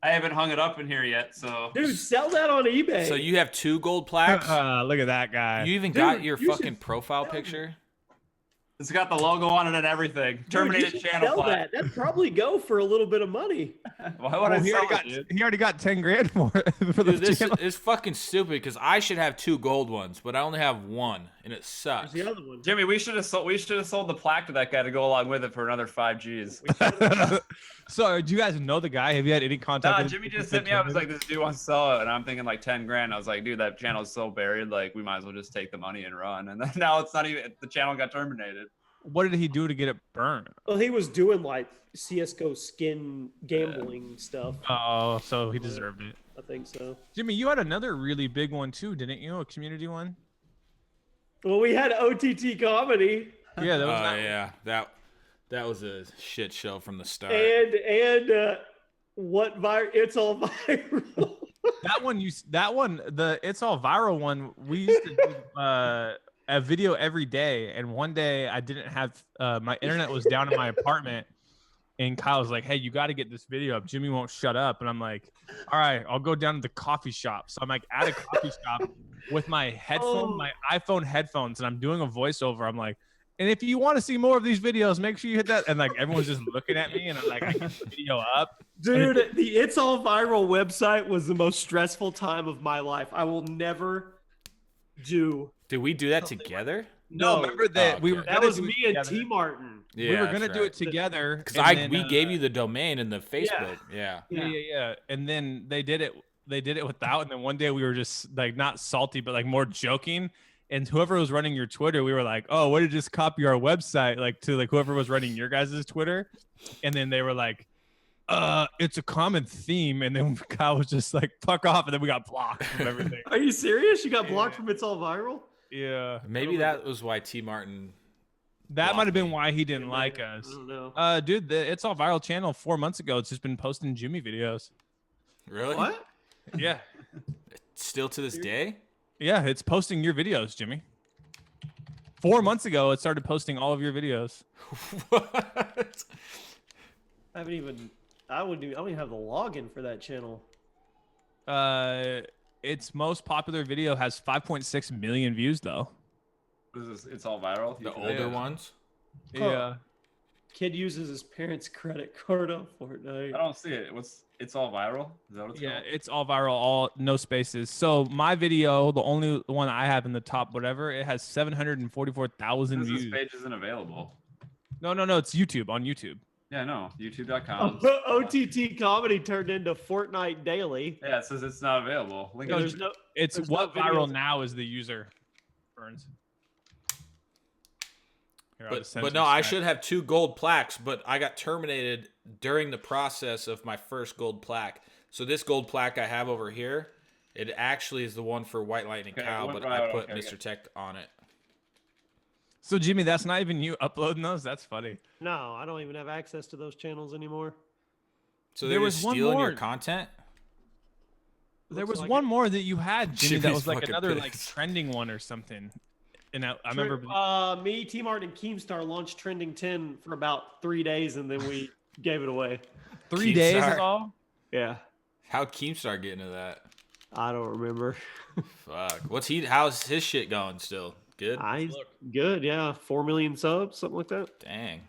[SPEAKER 3] I haven't hung it up in here yet, so.
[SPEAKER 2] Dude, sell that on eBay.
[SPEAKER 1] So you have 2 gold plaques?
[SPEAKER 4] Look at that guy.
[SPEAKER 1] You even got your fucking profile picture?
[SPEAKER 3] It's got the logo on it and everything. Terminated channel plaque.
[SPEAKER 2] That'd probably go for a little bit of money.
[SPEAKER 3] Why would I sell it, dude?
[SPEAKER 4] He already got 10 grand for it.
[SPEAKER 1] Dude, this is fucking stupid because I should have 2 gold ones, but I only have 1, and it sucks.
[SPEAKER 2] There's the other one.
[SPEAKER 3] Jimmy, we should have sold the plaque to that guy to go along with it for another 5 Gs.
[SPEAKER 4] So, do you guys know the guy? Have you had any contact?
[SPEAKER 3] Nah,
[SPEAKER 4] with
[SPEAKER 3] Jimmy just hit me up. He's like, this dude wants to sell it, and I'm thinking like 10 grand. I was like, dude, that channel's so buried. Like, we might as well just take the money and run. And then now it's not even. The channel got terminated.
[SPEAKER 4] What did he do to get it burned?
[SPEAKER 2] Well, he was doing like CS:GO skin gambling stuff.
[SPEAKER 4] Oh, so he deserved it.
[SPEAKER 2] I think so.
[SPEAKER 4] Jimmy, you had another really big one too, didn't you? A community one?
[SPEAKER 2] Well, we had OTT comedy.
[SPEAKER 4] Yeah, that was
[SPEAKER 1] yeah, that was a shit show from the start.
[SPEAKER 2] And it's all viral.
[SPEAKER 4] The It's All Viral one, we used to do a video every day, and one day I didn't have my internet was down in my apartment, and Kyle was like, hey, you got to get this video up. Jimmy won't shut up. And I'm like, all right, I'll go down to the coffee shop. So I'm like at a coffee shop with my my iPhone headphones, and I'm doing a voiceover. I'm like, and if you want to see more of these videos, make sure you hit that. And like everyone's just looking at me, and I'm like, I get the video up.
[SPEAKER 2] Dude, the It's All Viral website was the most stressful time of my life. I will never do.
[SPEAKER 1] Did we do that together?
[SPEAKER 4] No, remember that we were.
[SPEAKER 2] That was me and T Martin.
[SPEAKER 1] Yeah,
[SPEAKER 4] we were gonna do it together
[SPEAKER 1] because we gave you the domain and the Facebook.
[SPEAKER 4] Yeah. And then they did it. They did it without. And then one day we were just like not salty, but like more joking. And whoever was running your Twitter, we were like, "Oh, what did just copy our website?" Like to like whoever was running your guys' Twitter. And then they were like, it's a common theme." And then Kyle was just like, "Fuck off!" And then we got blocked from everything.
[SPEAKER 2] Are you serious? You got blocked from It's All Viral?
[SPEAKER 4] Yeah.
[SPEAKER 1] Maybe that was why T Martin.
[SPEAKER 4] That might have been why he didn't like us.
[SPEAKER 2] I don't know.
[SPEAKER 4] Dude, the It's All Viral channel 4 months ago, it's just been posting Jimmy videos.
[SPEAKER 1] Really?
[SPEAKER 2] What?
[SPEAKER 4] Yeah.
[SPEAKER 1] Still to this day?
[SPEAKER 4] Yeah, it's posting your videos, Jimmy. 4 months ago, it started posting all of your videos.
[SPEAKER 1] What?
[SPEAKER 2] I don't even have the login for that channel.
[SPEAKER 4] Its most popular video has 5.6 million views, though.
[SPEAKER 3] This is It's All Viral.
[SPEAKER 1] The older ones?
[SPEAKER 4] Yeah.
[SPEAKER 2] Kid uses his parents' credit card on Fortnite.
[SPEAKER 3] I don't see it. It's All Viral? Is that what it's called?
[SPEAKER 4] It's All Viral, all no spaces. So my video, the only one I have in the top whatever, it has 744,000 views.
[SPEAKER 3] This page isn't available.
[SPEAKER 4] No, it's YouTube, on YouTube.
[SPEAKER 3] Yeah, no, YouTube.com.
[SPEAKER 2] OTT comedy turned into Fortnite Daily.
[SPEAKER 3] Yeah, it says it's not available. Link
[SPEAKER 2] Yeah,
[SPEAKER 3] in
[SPEAKER 2] there's no.
[SPEAKER 4] It's
[SPEAKER 2] There's
[SPEAKER 4] what
[SPEAKER 2] no
[SPEAKER 4] viral
[SPEAKER 2] videos.
[SPEAKER 4] now is the user. Burns. Here, I'll just send
[SPEAKER 1] But
[SPEAKER 4] some
[SPEAKER 1] no, I
[SPEAKER 4] Skype.
[SPEAKER 1] should have 2 gold plaques, but I got terminated during the process of my first gold plaque. So this gold plaque I have over here, it actually is the one for White Lightning
[SPEAKER 3] Okay,
[SPEAKER 1] Kyle,
[SPEAKER 3] what
[SPEAKER 1] but
[SPEAKER 3] route?
[SPEAKER 1] I put
[SPEAKER 3] Okay,
[SPEAKER 1] Mr. Tech on it.
[SPEAKER 4] So Jimmy, that's not even you uploading those. That's funny.
[SPEAKER 2] No, I don't even have access to those channels anymore.
[SPEAKER 1] So
[SPEAKER 4] There
[SPEAKER 1] they're
[SPEAKER 4] was
[SPEAKER 1] just
[SPEAKER 4] one
[SPEAKER 1] stealing your
[SPEAKER 4] more.
[SPEAKER 1] content?
[SPEAKER 4] There
[SPEAKER 2] Looks
[SPEAKER 4] was
[SPEAKER 2] like
[SPEAKER 4] one
[SPEAKER 2] it.
[SPEAKER 4] more that you had, Jimmy, that
[SPEAKER 1] Jimmy's
[SPEAKER 4] was like
[SPEAKER 1] fucking
[SPEAKER 4] another like
[SPEAKER 1] pissed.
[SPEAKER 4] trending one or something. And I remember.
[SPEAKER 2] Me, T Mart, and Keemstar launched Trending 10 for about 3 days, and then we gave it away.
[SPEAKER 4] 3 days is
[SPEAKER 1] Keemstar?
[SPEAKER 4] all.
[SPEAKER 2] Yeah,
[SPEAKER 1] How'd Keemstar get into that?
[SPEAKER 2] I don't remember.
[SPEAKER 1] Fuck. How's his shit going still? Good?
[SPEAKER 2] Good, yeah. 4 million subs, something like that.
[SPEAKER 1] Dang.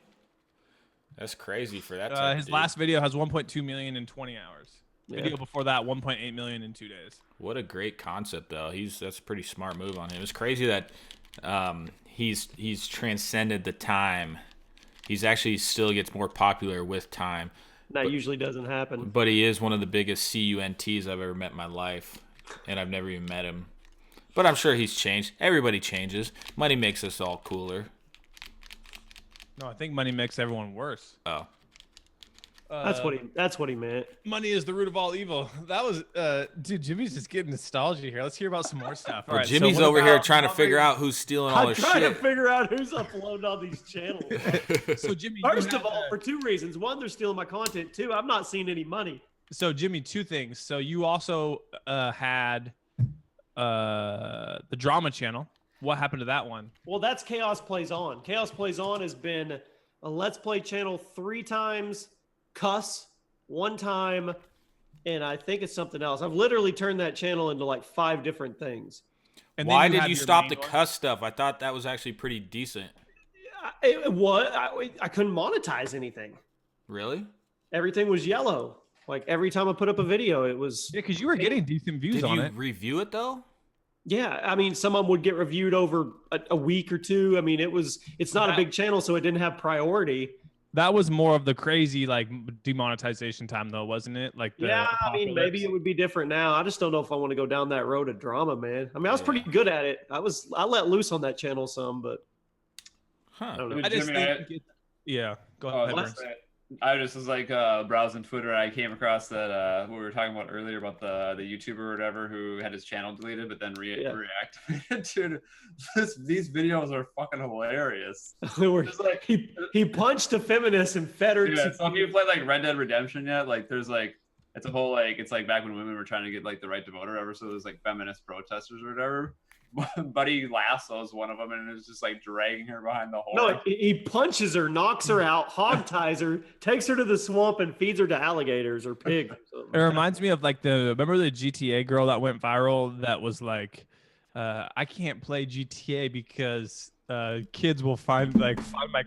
[SPEAKER 1] That's crazy for that type
[SPEAKER 4] His
[SPEAKER 1] of dude.
[SPEAKER 4] last video has 1.2 million in 20 hours.
[SPEAKER 2] Yeah.
[SPEAKER 4] Video before that, 1.8 million in 2 days.
[SPEAKER 1] What a great concept, though. That's a pretty smart move on him. It's crazy that he's transcended the time. He's actually still gets more popular with time.
[SPEAKER 2] That usually doesn't happen.
[SPEAKER 1] But he is one of the biggest CUNTs I've ever met in my life, and I've never even met him. But I'm sure he's changed. Everybody changes. Money makes us all cooler.
[SPEAKER 4] No, I think money makes everyone worse.
[SPEAKER 1] Oh.
[SPEAKER 2] That's what he meant.
[SPEAKER 4] Money is the root of all evil. That was, dude. Jimmy's just getting nostalgia here. Let's hear about some more stuff. All
[SPEAKER 1] Well,
[SPEAKER 4] right, so
[SPEAKER 1] Jimmy's
[SPEAKER 4] what
[SPEAKER 1] over here
[SPEAKER 4] about-
[SPEAKER 1] trying to figure out who's stealing all
[SPEAKER 2] I'm
[SPEAKER 1] his
[SPEAKER 2] trying to
[SPEAKER 1] shit.
[SPEAKER 2] figure out who's uploading all these channels.
[SPEAKER 4] So Jimmy, you
[SPEAKER 2] First
[SPEAKER 4] had,
[SPEAKER 2] of all, for 2 reasons. One, they're stealing my content. 2, I'm not seeing any money.
[SPEAKER 4] so Jimmy, 2 things. So you also had the drama channel. What happened to that one?
[SPEAKER 2] Well, that's Chaos Plays On. Chaos Plays On has been a Let's Play channel 3 times, cuss 1 time, and I think it's something else. I've literally turned that channel into like 5 different things.
[SPEAKER 4] And then
[SPEAKER 1] Why did
[SPEAKER 4] had
[SPEAKER 1] you
[SPEAKER 4] your
[SPEAKER 1] stop
[SPEAKER 4] main
[SPEAKER 1] the
[SPEAKER 4] one.
[SPEAKER 1] cuss stuff? I thought that was actually pretty decent.
[SPEAKER 2] I couldn't monetize anything.
[SPEAKER 1] Really?
[SPEAKER 2] Everything was yellow. Like every time I put up a video, it was.
[SPEAKER 4] Yeah, because you were getting decent views
[SPEAKER 1] Did
[SPEAKER 4] on
[SPEAKER 1] you
[SPEAKER 4] it.
[SPEAKER 1] review it, though?
[SPEAKER 2] Yeah, I mean, some of them would get reviewed over a week or 2. I mean, it's not a big channel, so it didn't have priority.
[SPEAKER 4] That was more of the crazy like demonetization time, though, wasn't it? Like the
[SPEAKER 2] Yeah, I mean, maybe
[SPEAKER 4] apocalypse.
[SPEAKER 2] it would be different now. I just don't know if I want to go down that road of drama, man. I mean, I was pretty good at it. I let loose on that channel some, but I
[SPEAKER 1] Huh.
[SPEAKER 2] don't know.
[SPEAKER 4] I just
[SPEAKER 3] Jimmy,
[SPEAKER 4] think yeah. Go ahead.
[SPEAKER 3] Oh,
[SPEAKER 4] Burns.
[SPEAKER 3] I just was like browsing Twitter. I came across that what we were talking about earlier about the YouTuber or whatever who had his channel deleted, but then reactivated. Dude, these videos are fucking hilarious. It's like,
[SPEAKER 2] he punched a feminist and fed her.
[SPEAKER 3] yeah, so if you played like Red Dead Redemption yet, like there's like it's a whole like it's like back when women were trying to get like the right to vote or whatever. So there's like feminist protesters or whatever. Buddy lassos one of them and is just like dragging her behind the horse.
[SPEAKER 2] No, he punches her, knocks her out, hog ties her, takes her to the swamp, and feeds her to alligators or pigs.
[SPEAKER 4] It reminds me of like remember the GTA girl that went viral that was like, I can't play GTA because kids will find my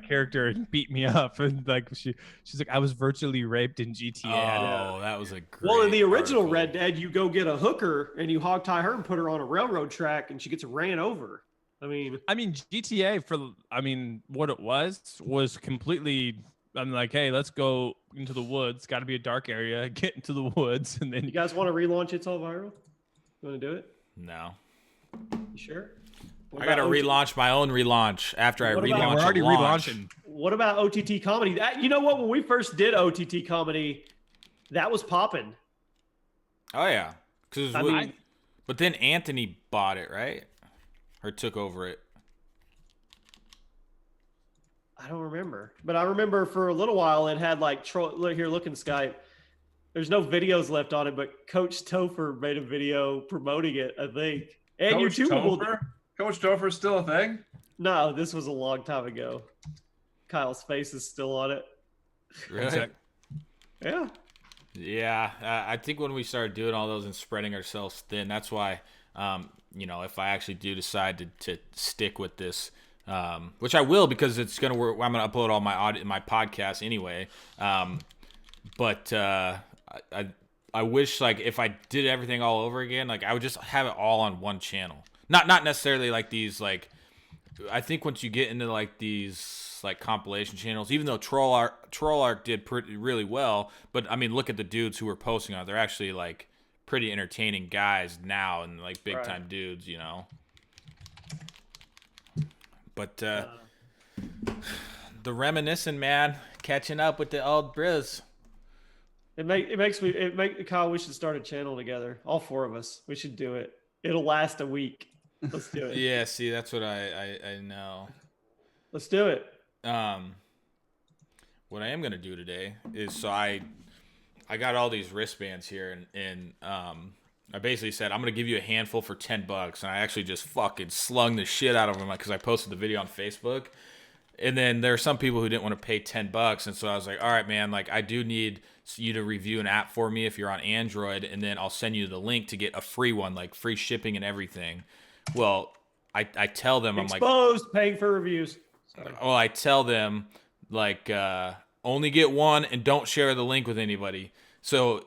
[SPEAKER 4] character and beat me up, and like she's like, I was virtually raped in GTA.
[SPEAKER 1] Oh, that was a great
[SPEAKER 2] Well, in the original
[SPEAKER 1] article.
[SPEAKER 2] Red Dead, you go get a hooker and you hog tie her and put her on a railroad track, and she gets ran over. I mean,
[SPEAKER 4] GTA what it was completely. I'm like, hey, let's go into the woods. Got to be a dark area. Get into the woods, and then
[SPEAKER 2] you guys want to relaunch It's All Viral? You want to do it?
[SPEAKER 1] No.
[SPEAKER 2] You sure? What
[SPEAKER 1] I got to
[SPEAKER 2] about
[SPEAKER 1] relaunch my own relaunch after I
[SPEAKER 2] What
[SPEAKER 1] relaunch
[SPEAKER 2] about-
[SPEAKER 4] we're already
[SPEAKER 1] a launch.
[SPEAKER 4] relaunching.
[SPEAKER 2] What about OTT comedy? You know what? When we first did OTT comedy, that was popping.
[SPEAKER 1] Oh, yeah.
[SPEAKER 2] I mean,
[SPEAKER 1] But then Anthony bought it, right? Or took over it.
[SPEAKER 2] I don't remember, but I remember for a little while it had like look here, look in Skype. There's no videos left on it, but Coach Topher made a video promoting it, I think. And
[SPEAKER 3] Coach
[SPEAKER 2] YouTube will.
[SPEAKER 3] Topher? Coach Topher's still a thing?
[SPEAKER 2] No, this was a long time ago. Kyle's face is still on it.
[SPEAKER 1] Really?
[SPEAKER 2] Yeah.
[SPEAKER 1] Yeah, I think when we started doing all those and spreading ourselves thin, that's why, if I actually do decide to stick with this, which I will because it's gonna work. I'm gonna upload all my podcasts anyway. But I wish like if I did everything all over again, like I would just have it all on one channel. Not necessarily like these like. I think once you get into like these like compilation channels. Even though Troll Art did really well, but I mean, look at the dudes who were posting on it. They're actually like pretty entertaining guys now, and like big time dudes, you know. But the reminiscing, man, catching up with the old Briz.
[SPEAKER 2] Kyle, we should start a channel together. All 4 of us. We should do it. It'll last a week. Let's do it.
[SPEAKER 1] Yeah, see, that's what I know.
[SPEAKER 2] Let's do it.
[SPEAKER 1] What I am gonna do today is, so I got all these wristbands here, and I basically said I'm gonna give you a handful for $10, and I actually just fucking slung the shit out of them because I posted the video on Facebook, and then there are some people who didn't want to pay $10, and so I was like, all right, man, like I do need you to review an app for me if you're on Android, and then I'll send you the link to get a free one, like free shipping and everything. Well, I tell them, I'm like,
[SPEAKER 2] exposed, paying for reviews. Sorry.
[SPEAKER 1] Well, I tell them like only get one and don't share the link with anybody. So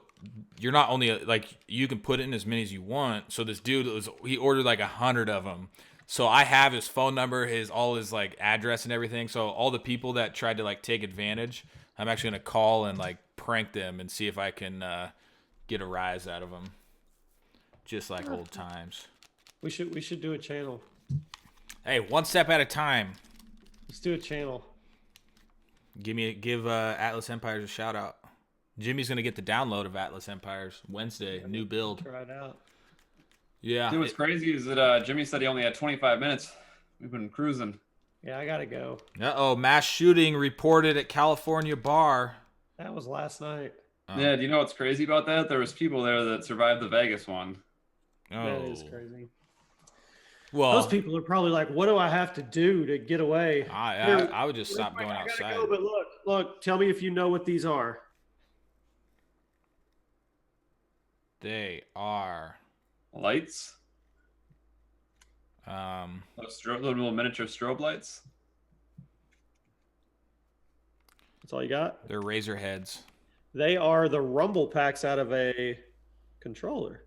[SPEAKER 1] you're not only like, you can put in as many as you want. So this dude he ordered like 100 of them. So I have his phone number, all his like address and everything. So all the people that tried to like take advantage, I'm actually gonna call and like prank them and see if I can get a rise out of them, just like old times.
[SPEAKER 2] We should do a channel.
[SPEAKER 1] Hey, one step at a time.
[SPEAKER 2] Let's do a channel.
[SPEAKER 1] Give Atlas Empires a shout out. Jimmy's gonna get the download of Atlas Empires Wednesday, new build.
[SPEAKER 2] Try it out.
[SPEAKER 1] Yeah.
[SPEAKER 3] Dude, what's crazy is that Jimmy said he only had 25 minutes. We've been cruising.
[SPEAKER 2] Yeah, I gotta go.
[SPEAKER 1] Mass shooting reported at California bar.
[SPEAKER 2] That was last night.
[SPEAKER 3] Yeah, do you know what's crazy about that? There was people there that survived the Vegas one.
[SPEAKER 2] That is crazy.
[SPEAKER 1] Well,
[SPEAKER 2] those people are probably like, "What do I have to do to get away?"
[SPEAKER 1] I would just stop going
[SPEAKER 2] I gotta
[SPEAKER 1] outside.
[SPEAKER 2] go, but look. Tell me if you know what these are.
[SPEAKER 1] They are
[SPEAKER 3] lights. Little miniature strobe lights.
[SPEAKER 2] That's all you got?
[SPEAKER 1] They're razor heads.
[SPEAKER 2] They are the rumble packs out of a controller.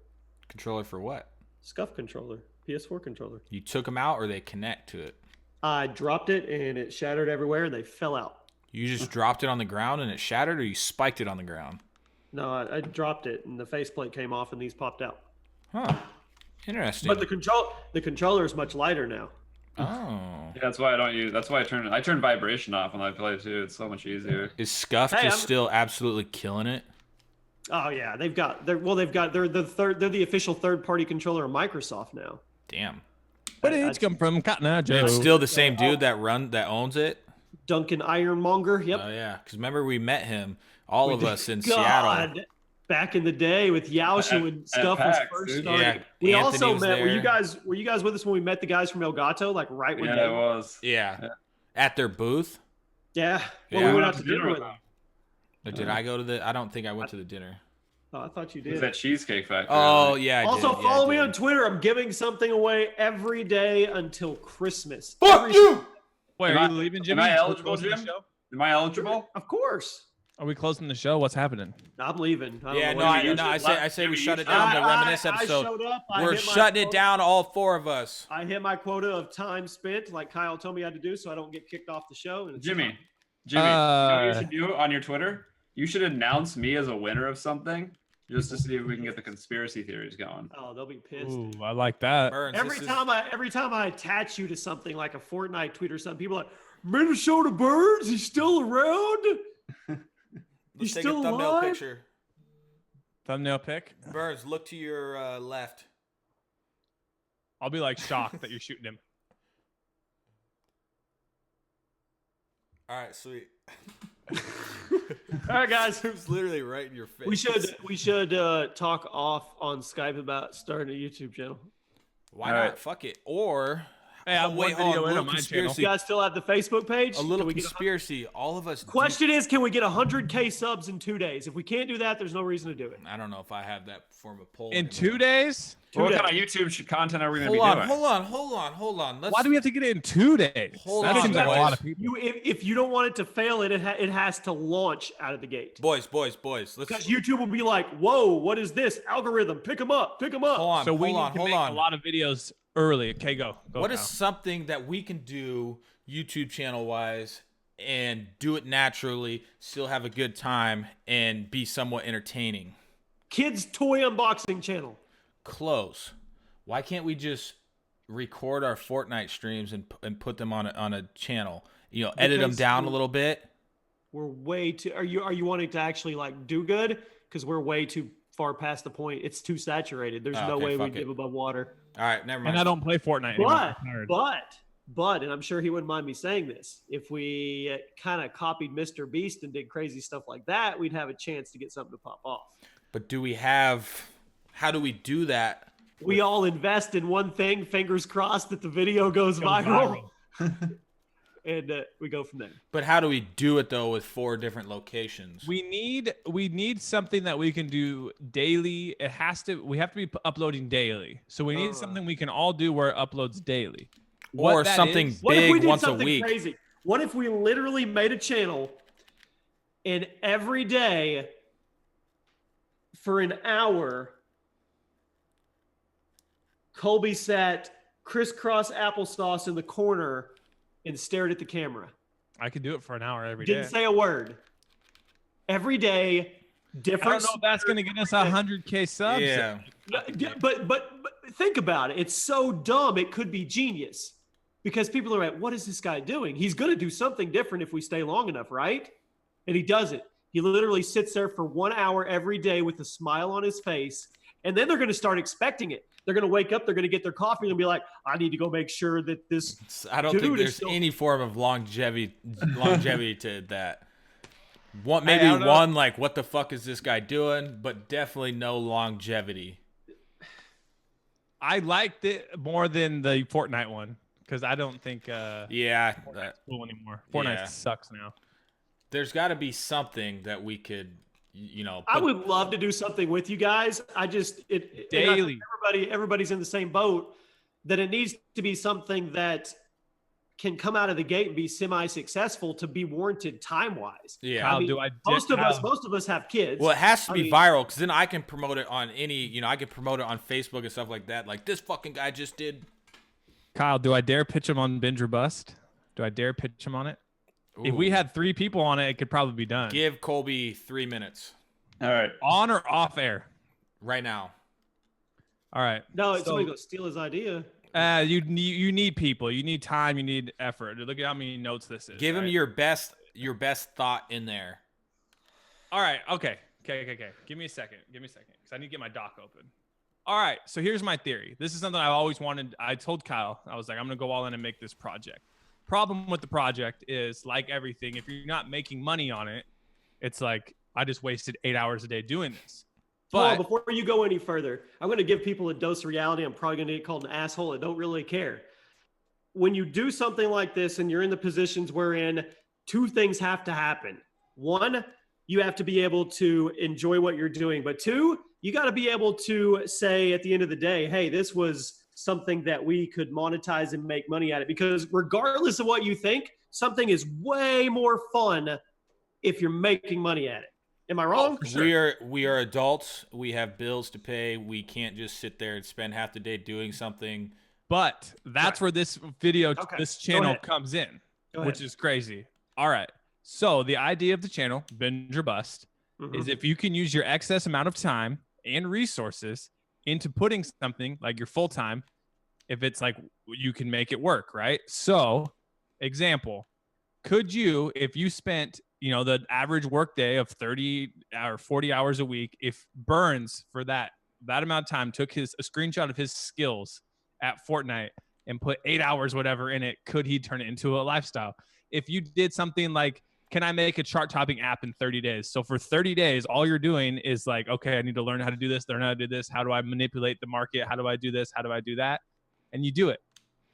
[SPEAKER 1] Controller for what?
[SPEAKER 2] Scuff controller. PS4 controller.
[SPEAKER 1] You took them out, or they connect to it?
[SPEAKER 2] I dropped it and it shattered everywhere and they fell out.
[SPEAKER 1] You just dropped it on the ground and it shattered, or you spiked it on the ground?
[SPEAKER 2] No, I dropped it and the faceplate came off and these popped out.
[SPEAKER 1] Huh. Interesting.
[SPEAKER 2] But the controller is much lighter now.
[SPEAKER 1] Oh.
[SPEAKER 3] Yeah, that's why I don't use. That's why I turn vibration off when I play too. It's so much easier.
[SPEAKER 1] Is Scuff still absolutely killing it?
[SPEAKER 2] Oh yeah, they're the official third-party controller of Microsoft now.
[SPEAKER 1] Damn.
[SPEAKER 4] Where did it come from? Cotton Eye Joe.
[SPEAKER 1] It's still the same dude that owns it?
[SPEAKER 2] Duncan Ironmonger. Yep.
[SPEAKER 1] Oh yeah, because remember we met him, all of us in Seattle.
[SPEAKER 2] Back in the day with Yaosha when Scuff was first started.
[SPEAKER 1] Yeah,
[SPEAKER 2] we
[SPEAKER 1] Anthony
[SPEAKER 2] also
[SPEAKER 1] was
[SPEAKER 2] met.
[SPEAKER 1] there.
[SPEAKER 2] Were you guys with us when we met the guys from Elgato? Like right when
[SPEAKER 3] Yeah, it was.
[SPEAKER 1] Yeah. At their booth.
[SPEAKER 2] Yeah.
[SPEAKER 1] Yeah.
[SPEAKER 2] Well, we went out to dinner with them.
[SPEAKER 1] Or did I go to the? I don't think I went to the dinner.
[SPEAKER 2] Oh, I thought you
[SPEAKER 3] It was
[SPEAKER 2] did.
[SPEAKER 3] that Cheesecake Factory.
[SPEAKER 1] Oh yeah.
[SPEAKER 2] Also, follow me on Twitter. I'm giving something away every day until Christmas.
[SPEAKER 1] Fuck you!
[SPEAKER 4] Wait, are you leaving, Jimmy?
[SPEAKER 3] Am I
[SPEAKER 4] Are we
[SPEAKER 3] eligible,
[SPEAKER 4] closing the
[SPEAKER 3] Jim?
[SPEAKER 4] show?
[SPEAKER 3] Am I eligible?
[SPEAKER 2] Of course.
[SPEAKER 4] Are we closing the show? What's happening?
[SPEAKER 2] I'm leaving.
[SPEAKER 1] Yeah, no, I say we shut it down. The reminisce episode.
[SPEAKER 2] showed up.
[SPEAKER 1] We're shutting it down, all 4 of us.
[SPEAKER 2] I hit my quota of time spent, like Kyle told me I had to do, so I don't get kicked off the show. And it's
[SPEAKER 3] Jimmy, you know what you should do on your Twitter? You should announce me as a winner of something, just to see if we can get the conspiracy theories going.
[SPEAKER 2] Oh, they'll be pissed.
[SPEAKER 4] Ooh, I like that.
[SPEAKER 1] Burns,
[SPEAKER 2] Every time I attach you to something like a Fortnite tweet or something, people are like, Minnesota Birds, he's still around?
[SPEAKER 1] Let's take
[SPEAKER 2] still
[SPEAKER 1] a thumbnail
[SPEAKER 2] alive?
[SPEAKER 1] picture.
[SPEAKER 4] Thumbnail pic.
[SPEAKER 1] Burns, look to your left.
[SPEAKER 4] I'll be like shocked that you're shooting him.
[SPEAKER 1] All right, sweet.
[SPEAKER 2] All right, guys.
[SPEAKER 1] It was literally right in your face.
[SPEAKER 2] We should talk off on Skype about starting a YouTube channel.
[SPEAKER 1] Why
[SPEAKER 3] All
[SPEAKER 1] not?
[SPEAKER 3] right.
[SPEAKER 1] Fuck it. Or
[SPEAKER 4] Hey, I'm one video in on my channel.
[SPEAKER 2] You guys still have the Facebook page?
[SPEAKER 1] a little
[SPEAKER 2] Can we get
[SPEAKER 1] conspiracy. All of us.
[SPEAKER 2] Question is, can we get 100K subs in 2 days? If we can't do that, there's no reason to do it.
[SPEAKER 1] I don't know if I have that form of poll.
[SPEAKER 4] In
[SPEAKER 1] anymore.
[SPEAKER 4] 2 days?
[SPEAKER 3] What
[SPEAKER 2] days.
[SPEAKER 3] kind of YouTube content are we going to be doing?
[SPEAKER 1] Hold on. Let's,
[SPEAKER 4] Why do we have to get it in 2 days?
[SPEAKER 1] Hold
[SPEAKER 4] That
[SPEAKER 1] on,
[SPEAKER 4] seems like a
[SPEAKER 1] boys.
[SPEAKER 4] lot of people.
[SPEAKER 2] If you don't want it to fail, it has to launch out of the gate.
[SPEAKER 1] boys. Let's
[SPEAKER 2] Because YouTube will be like, whoa, what is this algorithm? Pick them up.
[SPEAKER 1] hold on.
[SPEAKER 4] So we
[SPEAKER 1] hold
[SPEAKER 4] need
[SPEAKER 1] on.
[SPEAKER 4] to
[SPEAKER 1] Hold
[SPEAKER 4] make
[SPEAKER 1] on.
[SPEAKER 4] a lot of videos early. Okay, go.
[SPEAKER 1] What
[SPEAKER 4] now.
[SPEAKER 1] is something that we can do YouTube channel wise and do it naturally, still have a good time, and be somewhat entertaining.
[SPEAKER 2] Kids toy unboxing channel.
[SPEAKER 1] Close. Why can't we just record our Fortnite streams and put them on a channel? You know, edit them down a little bit.
[SPEAKER 2] We're way too. Are you wanting to actually like do good? Because we're way too far past the point. It's too saturated. There's no way we give above water.
[SPEAKER 1] All right, never mind.
[SPEAKER 4] And I don't play Fortnite anymore.
[SPEAKER 2] But, and I'm sure he wouldn't mind me saying this, if we kind of copied Mr. Beast and did crazy stuff like that, we'd have a chance to get something to pop off.
[SPEAKER 1] But how do we do that?
[SPEAKER 2] We all invest in one thing, fingers crossed that the video goes viral. And we go from there.
[SPEAKER 1] But how do we do it though with 4 different locations?
[SPEAKER 4] We need something that we can do daily. We have to be uploading daily. So we need something we can all do where it uploads daily.
[SPEAKER 1] Or something big once a week.
[SPEAKER 2] Crazy? What if we literally made a channel and every day for an hour, Colby sat crisscross applesauce in the corner and stared at the camera?
[SPEAKER 4] I could do it for an hour every day.
[SPEAKER 2] Didn't say a word. Every day, different.
[SPEAKER 4] I don't know if that's going to get us 100K subs.
[SPEAKER 1] Yeah.
[SPEAKER 2] But think about it. It's so dumb. It could be genius because people are like, what is this guy doing? He's going to do something different if we stay long enough, right? And he does it. He literally sits there for 1 hour every day with a smile on his face. And then they're going to start expecting it. They're going to wake up. They're going to get their coffee and be like, I need to go make sure that this.
[SPEAKER 1] I don't think there's any form of longevity to that. Maybe one, like, what the fuck is this guy doing? But definitely no longevity.
[SPEAKER 4] I liked it more than the Fortnite one because I don't think
[SPEAKER 1] Fortnite's
[SPEAKER 4] cool anymore. Fortnite sucks now.
[SPEAKER 1] There's got to be something that we could, you know.
[SPEAKER 2] I would love to do something with you guys. I just
[SPEAKER 4] daily.
[SPEAKER 2] Everybody's in the same boat. That it needs to be something that can come out of the gate and be semi-successful to be warranted time-wise.
[SPEAKER 1] Yeah.
[SPEAKER 4] Kyle,
[SPEAKER 2] most of us have kids.
[SPEAKER 1] Well, it has to be viral because then I can promote it on I can promote it on Facebook and stuff like that. Like this fucking guy just did.
[SPEAKER 4] Kyle, do I dare pitch him on Binge or Bust? Do I dare pitch him on it? Ooh. If we had 3 people on it, it could probably be done.
[SPEAKER 1] Give Colby 3 minutes.
[SPEAKER 3] All right.
[SPEAKER 4] On or off air?
[SPEAKER 1] Right now.
[SPEAKER 4] All right.
[SPEAKER 2] No, it's somebody go steal his idea.
[SPEAKER 4] You need people. You need time. You need effort. Look at how many notes this is.
[SPEAKER 1] Give him your best thought in there.
[SPEAKER 4] All right. Okay. Give me a second. Because I need to get my doc open. All right. So here's my theory. This is something I've always wanted. I told Kyle, I was like, I'm going to go all in and make this project. Problem with the project is, like everything, if you're not making money on it, it's like I just wasted 8 hours a day doing this. But
[SPEAKER 2] before you go any further, I'm going to give people a dose of reality. I'm probably going to get called an asshole. I don't really care. When you do something like this and you're in the positions we're in, 2 things have to happen. 1, you have to be able to enjoy what you're doing. But 2, you got to be able to say at the end of the day, hey, this was something that we could monetize and make money at it. Because regardless of what you think, something is way more fun if you're making money at it. Am I wrong?
[SPEAKER 1] Oh, sure. We are adults. We have bills to pay. We can't just sit there and spend half the day doing something.
[SPEAKER 4] But that's where this video, this channel comes in, which is crazy. All right. So the idea of the channel, Binge or Bust, is if you can use your excess amount of time and resources into putting something like your full time, if it's like you can make it work, right? So, example, could you, if you spent, the average work day of 30 or 40 hours a week, if Burns for that amount of time took a screenshot of his skills at Fortnite and put 8 hours, whatever in it, could he turn it into a lifestyle? If you did something like, can I make a chart topping app in 30 days? So for 30 days, all you're doing is like, okay, I need to learn how to do this, learn how to do this. How do I manipulate the market? How do I do this? How do I do that? And you do it.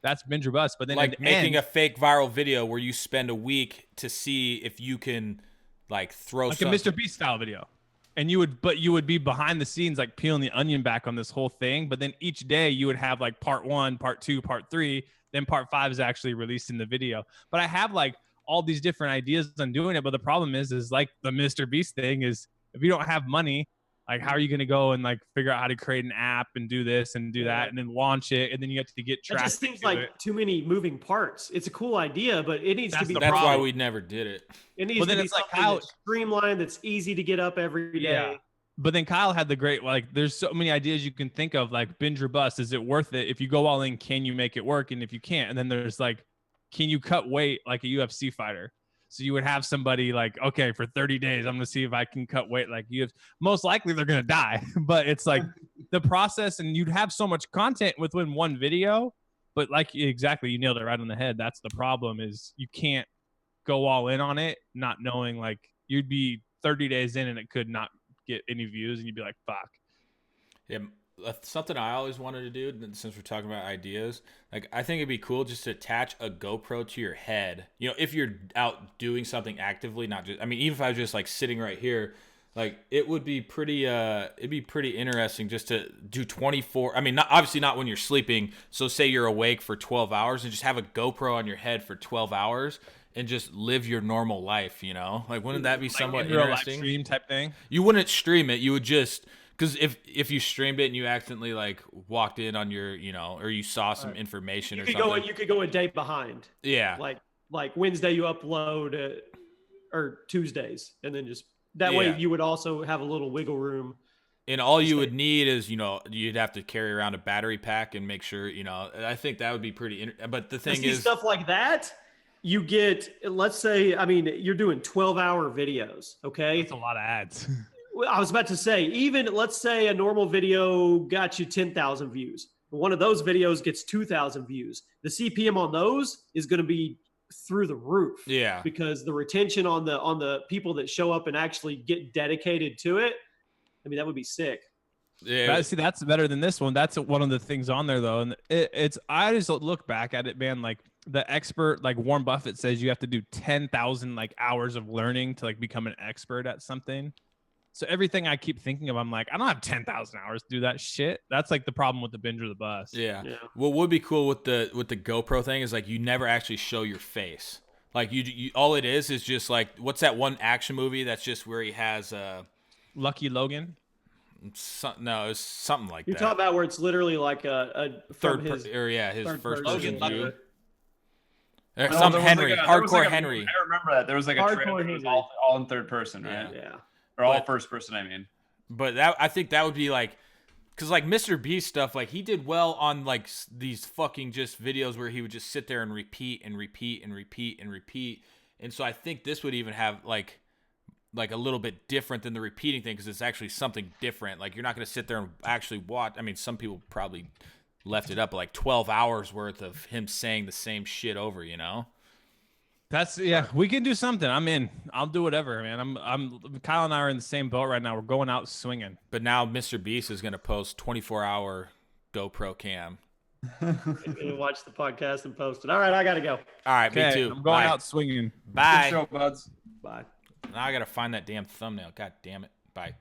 [SPEAKER 4] That's Binge or Bust. But then
[SPEAKER 1] like making a fake viral video where you spend a week to see if you can like throw
[SPEAKER 4] like a Mr. Beast style video. And you would be behind the scenes, like peeling the onion back on this whole thing. But then each day you would have like part 1, part 2, part 3. Then part 5 is actually released in the video. But I have like all these different ideas on doing it. But the problem is like the Mr. Beast thing is if you don't have money Like, how are you going to go and like figure out how to create an app and do this and do that and then launch it and then you have to get
[SPEAKER 2] It
[SPEAKER 4] traffic?
[SPEAKER 2] just seems like too many moving parts. It's a cool idea, but it needs to be.
[SPEAKER 1] That's why we never did it.
[SPEAKER 2] It needs to be something that's streamlined, that's easy to get up every day.
[SPEAKER 4] Yeah. But then Kyle had the great, like, there's so many ideas you can think of, like binge or bust. Is it worth it? If you go all in, can you make it work? And if you can't, and then there's like, can you cut weight like a UFC fighter? So you would have somebody like, okay, for 30 days, I'm going to see if I can cut weight like you. Most likely they're going to die, but it's like the process, and you'd have so much content within one video. But like, exactly, you nailed it right on the head. That's the problem, is you can't go all in on it, not knowing, like, you'd be 30 days in and it could not get any views and you'd be like, fuck.
[SPEAKER 1] Yeah, something I always wanted to do, since we're talking about ideas, like, I think it'd be cool just to attach a GoPro to your head. You know, if you're out doing something actively, not just, I mean, even if I was just like sitting right here, like, it would be pretty it'd be pretty interesting just to do 24, I mean, obviously not when you're sleeping. So say you're awake for 12 hours and just have a GoPro on your head for 12 hours and just live your normal life, you know? Like, wouldn't that be somewhat interesting?
[SPEAKER 4] Live stream type thing?
[SPEAKER 1] You wouldn't stream it. You would just, because if you streamed it and you accidentally like walked in on your, you know, or you saw some information or something.
[SPEAKER 2] You could go a day behind.
[SPEAKER 1] Yeah.
[SPEAKER 2] Like Wednesday you upload or Tuesdays, and then just that way you would also have a little wiggle room.
[SPEAKER 1] And all you would need is, you know, you'd have to carry around a battery pack and make sure, you know, I think that would be pretty, but the thing is
[SPEAKER 2] stuff like that. You get, let's say, I mean, you're doing 12-hour videos, okay?
[SPEAKER 4] That's a lot of ads.
[SPEAKER 2] I was about to say, even let's say a normal video got you 10,000 views. One of those videos gets 2,000 views. The CPM on those is going to be through the roof.
[SPEAKER 1] Yeah.
[SPEAKER 2] Because the retention on the people that show up and actually get dedicated to it, I mean, that would be sick.
[SPEAKER 1] Yeah.
[SPEAKER 4] See, that's better than this one. That's one of the things on there, though. And it's, I just look back at it, man, like the expert, like Warren Buffett says, you have to do 10,000 like hours of learning to like become an expert at something. So everything I keep thinking of, I'm like, I don't have 10,000 hours to do that shit. That's like the problem with the binge or the bust.
[SPEAKER 1] Yeah. What would be cool with the GoPro thing is like you never actually show your face. Like you all it is just like, what's that one action movie that's just where he has
[SPEAKER 4] Lucky Logan?
[SPEAKER 1] No, it's something like
[SPEAKER 2] You're
[SPEAKER 1] that.
[SPEAKER 2] You're talking about where it's literally like a
[SPEAKER 1] his first person view.
[SPEAKER 3] No,
[SPEAKER 1] some Henry, hardcore Henry.
[SPEAKER 3] I remember that. There was like a trailer that was all in third person, right?
[SPEAKER 2] Yeah.
[SPEAKER 3] Or all first person, I mean.
[SPEAKER 1] But I think that would be like, because like Mr. Beast stuff, like he did well on like these fucking just videos where he would just sit there and repeat and repeat and repeat and repeat. And so I think this would even have like a little bit different than the repeating thing, because it's actually something different. Like you're not going to sit there and actually watch. I mean, some people probably left it up like 12 hours worth of him saying the same shit over, you know?
[SPEAKER 4] That's we can do something. I'm in. I'll do whatever, man. I'm Kyle and I are in the same boat right now. We're going out swinging.
[SPEAKER 1] But now Mr. Beast is going to post 24-hour GoPro cam.
[SPEAKER 2] I'm gonna watch the podcast and post it. All right, I gotta go.
[SPEAKER 1] All right, me too.
[SPEAKER 4] I'm going out swinging.
[SPEAKER 1] Bye.
[SPEAKER 3] Good show, buds.
[SPEAKER 2] Bye.
[SPEAKER 1] Now I gotta find that damn thumbnail. God damn it. Bye.